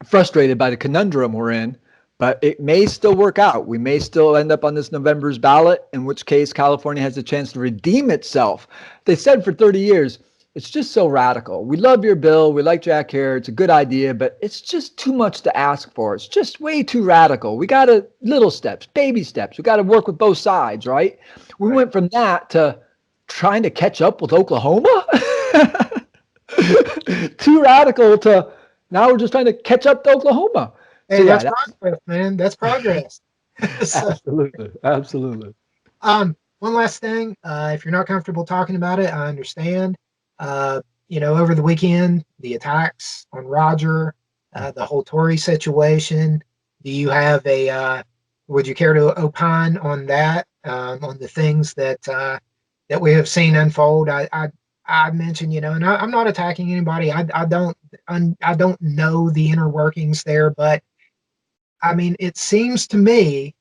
frustrated by the conundrum we're in, but it may still work out. We may still end up on this November's ballot, in which case California has a chance to redeem itself. They said for 30 years, it's just so radical. We love your bill. We like Jack Hare. It's a good idea, but it's just too much to ask for. It's just way too radical. We got to little steps, baby steps. We got to work with both sides, right? We went from that to trying to catch up with Oklahoma. Too radical to now we're just trying to catch up to Oklahoma. Hey, so that's progress, man. That's progress. Absolutely. Absolutely. One last thing. If you're not comfortable talking about it, I understand. Over the weekend, the attacks on Roger, the whole Tory situation. Do you have would you care to opine on that? on the things that we have seen unfold. I mentioned, and I'm not attacking anybody. I don't know the inner workings there, but I mean, it seems to me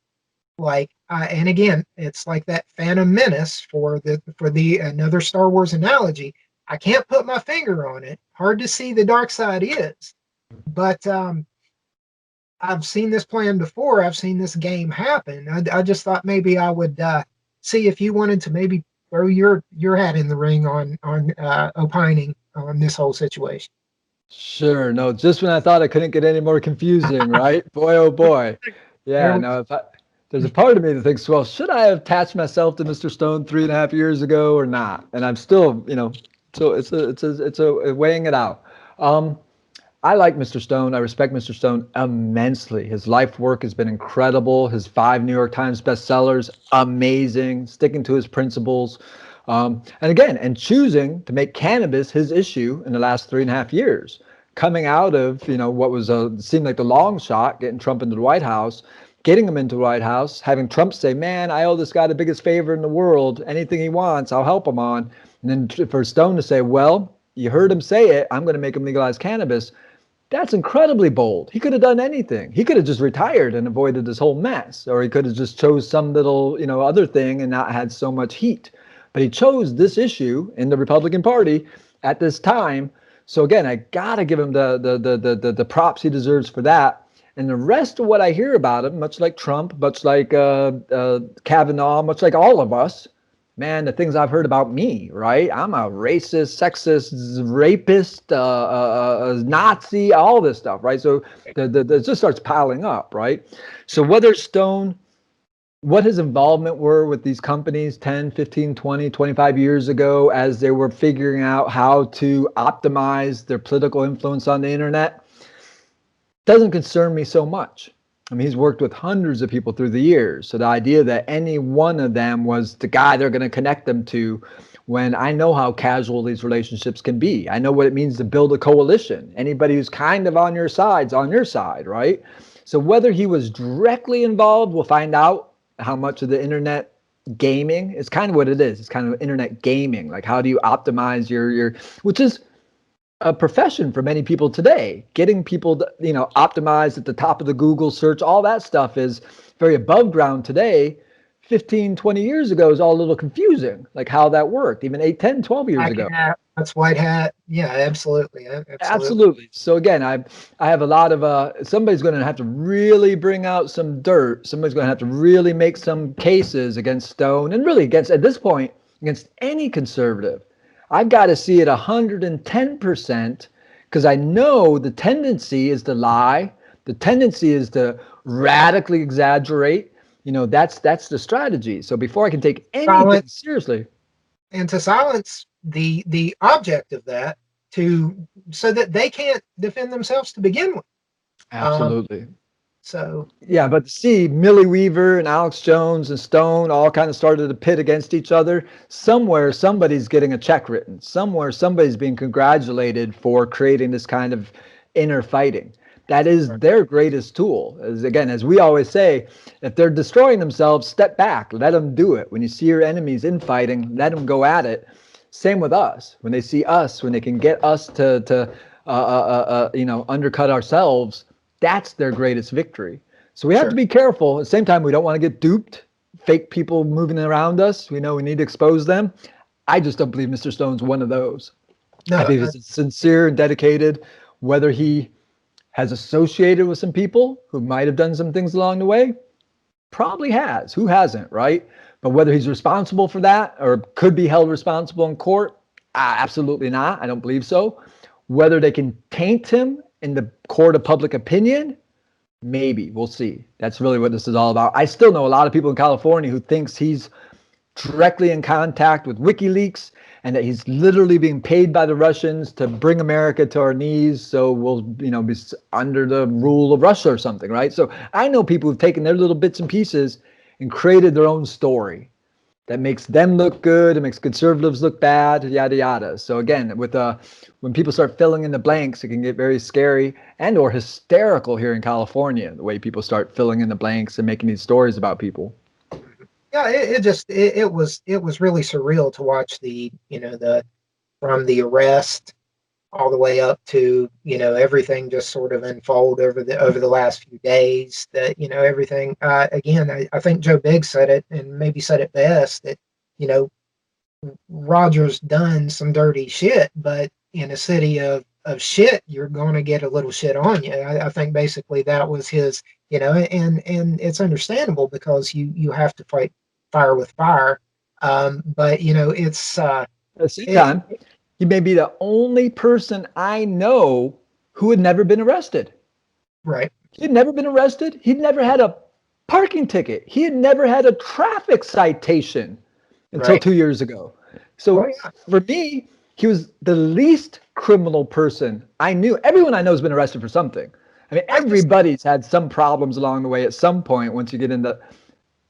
like, and again, it's like that Phantom Menace for the another Star Wars analogy. I can't put my finger on it. Hard to see the dark side is, but I've seen this plan before. I've seen this game happen. I just thought maybe I would see if you wanted to maybe throw your hat in the ring on opining on this whole situation. Sure. No, just when I thought I couldn't get any more confusing, right? Boy, oh boy. Yeah, There, no, there's a part of me that thinks, well, should I have attached myself to Mr. Stone 3.5 years ago or not? And I'm still, so it's a weighing it out. Um, I like Mr. Stone. I respect Mr. Stone immensely. His life work has been incredible. His 5 New York Times bestsellers, amazing, sticking to his principles. And again, and choosing to make cannabis his issue in the last 3.5 years, coming out of, what was seemed like the long shot, getting Trump into the White House, getting him into the White House, having Trump say, man, I owe this guy the biggest favor in the world. Anything he wants, I'll help him on. And then for Stone to say, well, you heard him say it, I'm going to make him legalize cannabis. That's incredibly bold. He could have done anything. He could have just retired and avoided this whole mess, or he could have just chose some little, other thing and not had so much heat. But he chose this issue in the Republican Party at this time. So again, I gotta give him the props he deserves for that. And the rest of what I hear about him, much like Trump, much like Kavanaugh, much like all of us, man, the things I've heard about me, right? I'm a racist, sexist, rapist, Nazi, all this stuff, right? So it just starts piling up, right? So whether Stone, what his involvement were with these companies 10, 15, 20, 25 years ago as they were figuring out how to optimize their political influence on the internet doesn't concern me so much. I mean, he's worked with hundreds of people through the years. So the idea that any one of them was the guy they're going to connect them to, when I know how casual these relationships can be. I know what it means to build a coalition. Anybody who's kind of on your side's on your side, right? So whether he was directly involved, we'll find out how much of the internet gaming is kind of what it is. It's kind of internet gaming. Like, how do you optimize your which is a profession for many people today. Getting people to, optimized at the top of the Google search, all that stuff is very above ground today. 15, 20 years ago is all a little confusing, like how that worked, even 8, 10, 12 years ago. That's white hat. Yeah, absolutely. Absolutely. So again, I have a lot of somebody's going to have to really bring out some dirt. Somebody's going to have to really make some cases against Stone, and really against, at this point, against any conservative. I've got to see it 110%, because I know the tendency is to lie. The tendency is to radically exaggerate. That's the strategy. So before I can take anything seriously, and to silence the object of that, so that they can't defend themselves to begin with. Absolutely. So yeah, but to see Millie Weaver and Alex Jones and Stone all kind of started to pit against each other, somewhere somebody's getting a check written. Somewhere somebody's being congratulated for creating this kind of inner fighting. That is their greatest tool. As we always say, if they're destroying themselves, step back, let them do it. When you see your enemies infighting, let them go at it. Same with us. When they see us, when they can get us to undercut ourselves, that's their greatest victory. So we have to be careful. At the same time, we don't want to get duped. Fake people moving around us. We know we need to expose them. I just don't believe Mr. Stone's one of those. No, I think he's sincere and dedicated. Whether he has associated with some people who might have done some things along the way, probably has. Who hasn't, right? But whether he's responsible for that or could be held responsible in court, absolutely not. I don't believe so. Whether they can taint him in the court of public opinion, maybe. We'll see. That's really what this is all about. I still know a lot of people in California who thinks he's directly in contact with WikiLeaks and that he's literally being paid by the Russians to bring America to our knees, so we'll be under the rule of Russia or something, right? So I know people who've taken their little bits and pieces and created their own story that makes them look good, it makes conservatives look bad, yada yada. So again, when people start filling in the blanks, it can get very scary and or hysterical here in California, the way people start filling in the blanks and making these stories about people. Yeah, it was really surreal to watch the from the arrest all the way up to everything just sort of unfold over the last few days. That everything again. I think Joe Biggs said it and maybe said it best that you know Roger's done some dirty shit, but in a city of shit, you're going to get a little shit on you. I think basically that was his, and it's understandable because you have to fight fire with fire. But it's At the same it, time, he may be the only person I know who had never been arrested. right, He'd never been arrested. He'd never had a parking ticket. He had never had a traffic citation until right. 2 years ago. Oh So yeah, for me, he was the least criminal person I knew. Everyone I know has been arrested for something. I mean, I just everybody's had some problems along the way at some point once you get into.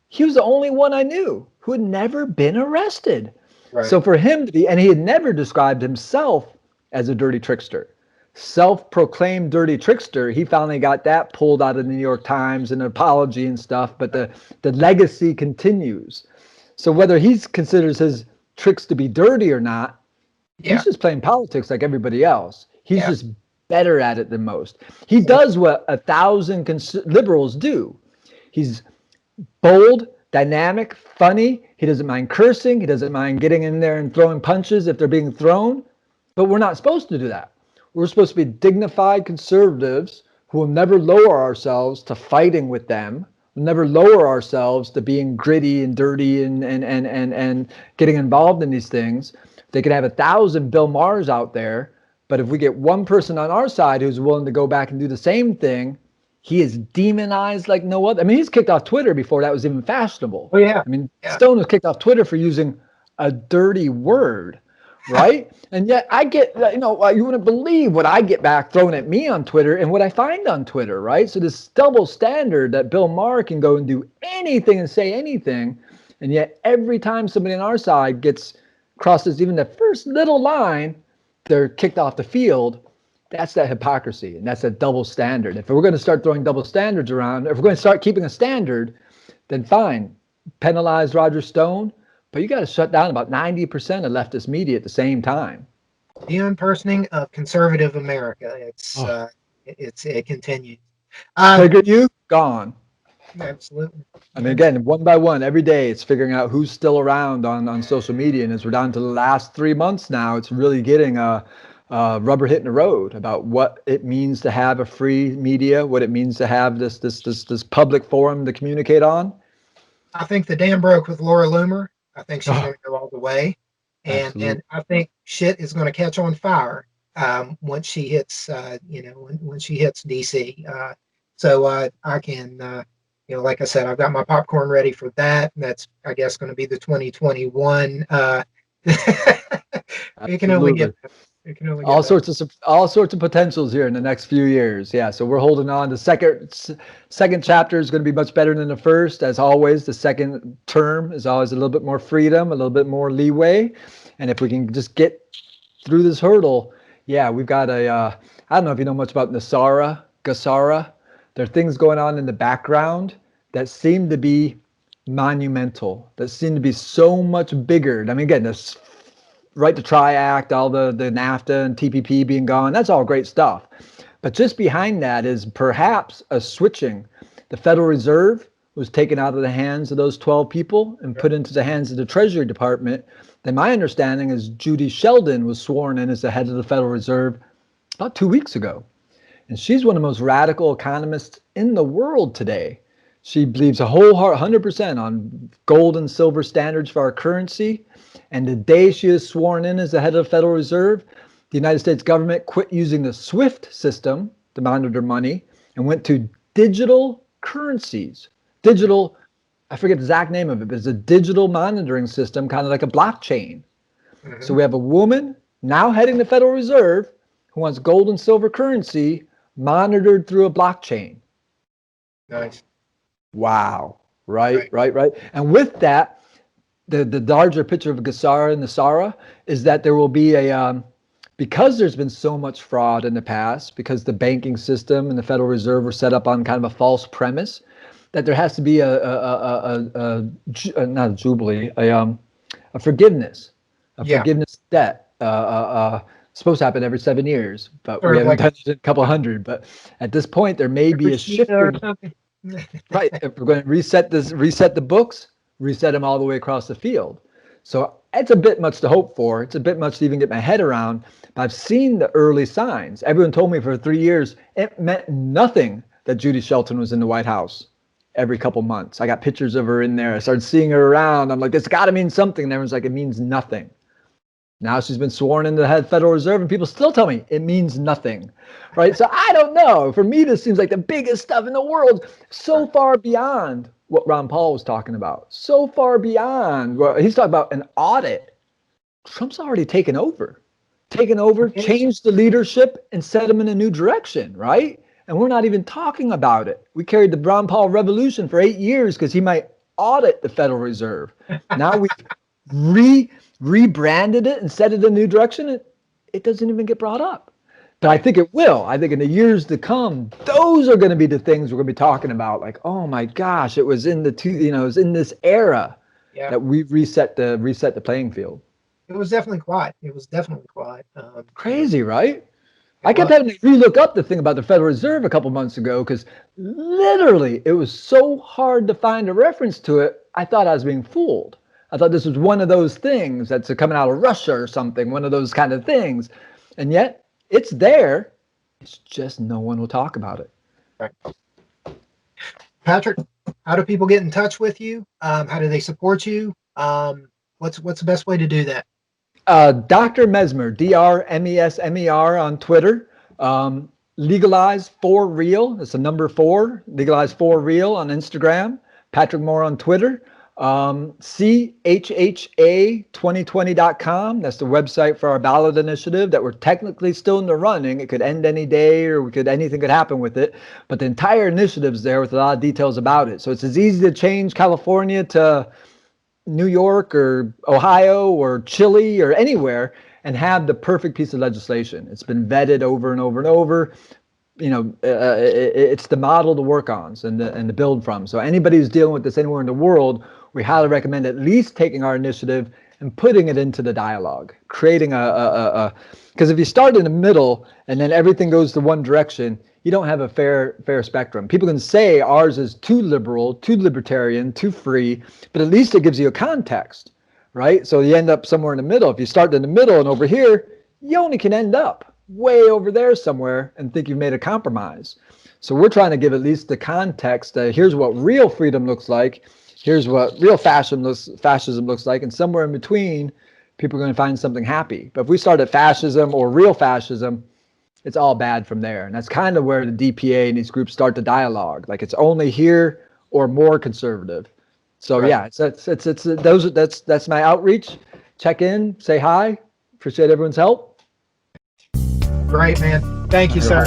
He was the only one I knew who had never been arrested. right, So for him to be, and he had never described himself as a dirty trickster, self-proclaimed dirty trickster. He finally got that pulled out of the New York Times and an apology and stuff, but the legacy continues. So whether he considers his tricks to be dirty or not, yeah, he's just playing politics like everybody else. He's yeah, just better at it than most. He yeah, does what 1,000 liberals do. He's bold, dynamic, funny. He doesn't mind cursing. He doesn't mind getting in there and throwing punches if they're being thrown. But we're not supposed to do that. We're supposed to be dignified conservatives who will never lower ourselves to fighting with them. We'll never lower ourselves to being gritty and dirty and getting involved in these things. They could have 1,000 Bill Maher's out there, but if we get one person on our side who's willing to go back and do the same thing, he is demonized like no other. I mean, he's kicked off Twitter before that was even fashionable. oh yeah, I mean, yeah, Stone was kicked off Twitter for using a dirty word, right? And yet I get, you wouldn't believe what I get back thrown at me on Twitter and what I find on Twitter, right? So this double standard that Bill Maher can go and do anything and say anything, and yet every time somebody on our side crosses even the first little line, they're kicked off the field. That's that hypocrisy, and that's that double standard. If we're going to start throwing double standards around, if we're going to start keeping a standard, then fine, penalize Roger Stone, but you got to shut down about 90% of leftist media at the same time. the unpersoning of conservative America. Oh, It continues. Um, figure you gone. absolutely. I mean, Yeah. again, one by one, every day, it's figuring out who's still around on social media, and as we're down to the last 3 months now, it's really getting rubber hitting the road about what it means to have a free media, what it means to have this public forum to communicate on. I think the dam broke with Laura Loomer. I think she's Oh, going to go all the way, and absolutely. I think shit is going to catch on fire once she hits when she hits DC. So I can like I said, I've got my popcorn ready for that. That's I guess going to be the 2021. It can only Absolutely. get better. It can only get better. All sorts of potentials here in the next few years. Yeah, so we're holding on. The second chapter is going to be much better than the first. As always, the second term is always a little bit more freedom, a little bit more leeway, and if we can just get through this hurdle, yeah, we've got I don't know if you know much about Gassara. There are things going on in the background that seem to be monumental, that seem to be so much bigger. I mean, again, this Right to Try Act, all the NAFTA and TPP being gone, that's all great stuff. But just behind that is perhaps a switching. The Federal Reserve was taken out of the hands of those 12 people and put into the hands of the Treasury Department. Then my understanding is Judy Sheldon was sworn in as the head of the Federal Reserve about 2 weeks ago. And she's one of the most radical economists in the world today. She believes a whole heart, 100% on gold and silver standards for our currency. And the day she is sworn in as the head of the Federal Reserve, the United States government quit using the SWIFT system to monitor money and went to digital currencies. Digital, I forget the exact name of it, but it's a digital monitoring system, kind of like a blockchain. So Mhm. we have a woman now heading the Federal Reserve who wants gold and silver currency monitored through a blockchain. Nice. Wow. Right, Right. right, right. And with that, the larger picture of Gassara and Nasara is that there will be because there's been so much fraud in the past, because the banking system and the Federal Reserve were set up on kind of a false premise, that there has to be not a jubilee, a forgiveness, Yeah. debt. Supposed to happen every 7 years, but Sort we of haven't like done it in a couple hundred. But at this point, there may be a or shifting. something. Right. If we're going to reset the books, reset them all the way across the field. So it's a bit much to hope for. It's a bit much to even get my head around. But I've seen the early signs. Everyone told me for 3 years it meant nothing that Judy Shelton was in the White House every couple months. I got pictures of her in there. I started seeing her around. I'm like, it's got to mean something. And everyone's like, it means nothing. Now she's been sworn into the head Federal Reserve, and people still tell me it means nothing, right? So I don't know. For me, this seems like the biggest stuff in the world, so far beyond what Ron Paul was talking about, so far beyond what he's talking about an audit. Trump's already taken over, changed the leadership, and set him in a new direction, right? And we're not even talking about it. We carried the Ron Paul revolution for 8 years because he might audit the Federal Reserve. Now we've rebranded it and set it in a new direction. It doesn't even get brought up. But I think it will. I think in the years to come, those are going to be the things we're going to be talking about. Like, oh my gosh, it was in it was in this era that we reset the playing field. It was definitely quiet. Crazy, right? I kept having to relook up the thing about the Federal Reserve a couple months ago because literally it was so hard to find a reference to it. I thought I was being fooled. I thought this was one of those things that's coming out of Russia or something, one of those kind of things. And yet it's there. It's just no one will talk about it. Right. Patrick, how do people get in touch with you? How do they support you? What's the best way to do that? Dr. Mesmer, DrMesmer on Twitter. Legalize for real. It's the number 4. Legalize for real on Instagram. Patrick Moore on Twitter. CHHA2020.com. That's the website for our ballot initiative that we're technically still in the running. It could end any day or anything could happen with it. But the entire initiative's there with a lot of details about it. So it's as easy to change California to New York or Ohio or Chile or anywhere and have the perfect piece of legislation. It's been vetted over and over and over. It's the model to work on and to build from. So anybody who's dealing with this anywhere in the world, we highly recommend at least taking our initiative and putting it into the dialogue, creating because if you start in the middle and then everything goes to one direction, you don't have a fair spectrum. People can say ours is too liberal, too libertarian, too free, but at least it gives you a context, right? So you end up somewhere in the middle. If you start in the middle and over here, you only can end up way over there somewhere and think you've made a compromise. So we're trying to give at least the context that here's what real freedom looks like, here's what real fascism looks like, and somewhere in between, people are going to find something happy. But if we start at fascism or real fascism, it's all bad from there. And that's kind of where the DPA and these groups start the dialogue. Like it's only here or more conservative. So right. Yeah, that's my outreach. Check in, say hi. Appreciate everyone's help. Great, man. Thank you, sir.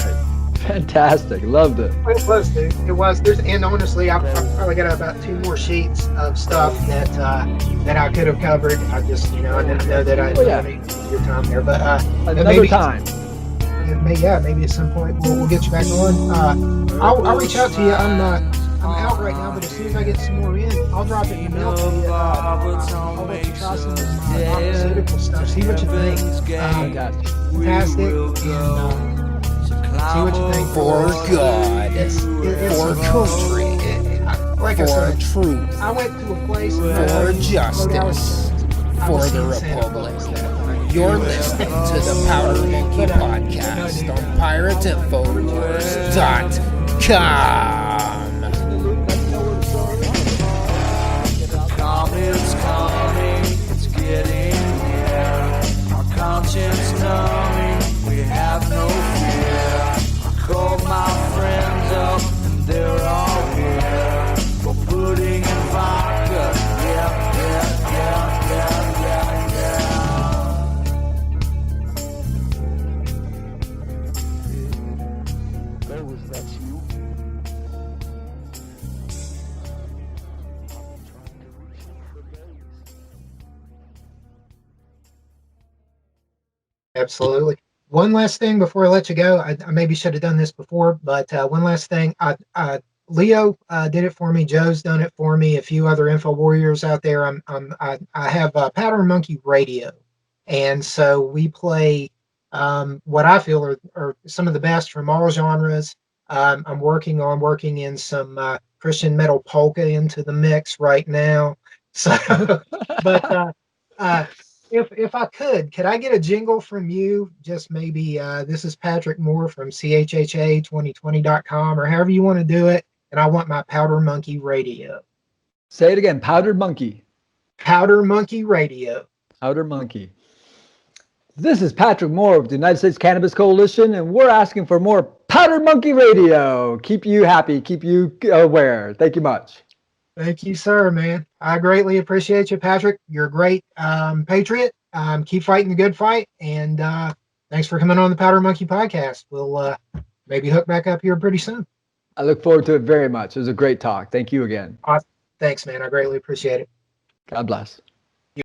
Fantastic. Loved it. It was, dude. It was. And honestly, I've probably got about 2 more sheets of stuff that I could have covered. I just, I didn't know that I need your time there. But another time. Maybe at some point we'll get you back on. I'll reach out to you. I'm out right now, but as soon as I get some more in, I'll drop it in the mail to you. I'll let you try some of my pharmaceutical stuff. See what you think. Fantastic. And see what you think. For God. For country. Like for I said, truth. I went to a place for justice. For the Republic. You're listening to the Powder Monkey Podcast on PirateInfoWars.com. It's coming, it's getting near. Our conscience numbing, we have no fear. I called my friends up and they're all here. We're putting in vodka, yeah. Absolutely. One last thing before I let you go. I maybe should have done this before, but one last thing. I'd Leo did it for me. Joe's done it for me. A few other info warriors out there. I have Powder Monkey Radio, and so we play what I feel are some of the best from all genres. I'm working in some Christian metal polka into the mix right now. So, but if I could I get a jingle from you? Just maybe this is Patrick Moore from CHHA2020.com or however you want to do it. And I want my Powder Monkey Radio. Say it again. Powdered Monkey. Powder Monkey Radio. Powder Monkey. This is Patrick Moore of the United States Cannabis Coalition, and we're asking for more Powder Monkey Radio. Keep you happy, keep you aware. Thank you much. Thank you, sir, man. I greatly appreciate you, Patrick. You're a great patriot. Keep fighting the good fight. And thanks for coming on the Powder Monkey podcast. We'll maybe hook back up here pretty soon. I look forward to it very much. It was a great talk. Thank you again. Awesome. Thanks, man. I greatly appreciate it. God bless.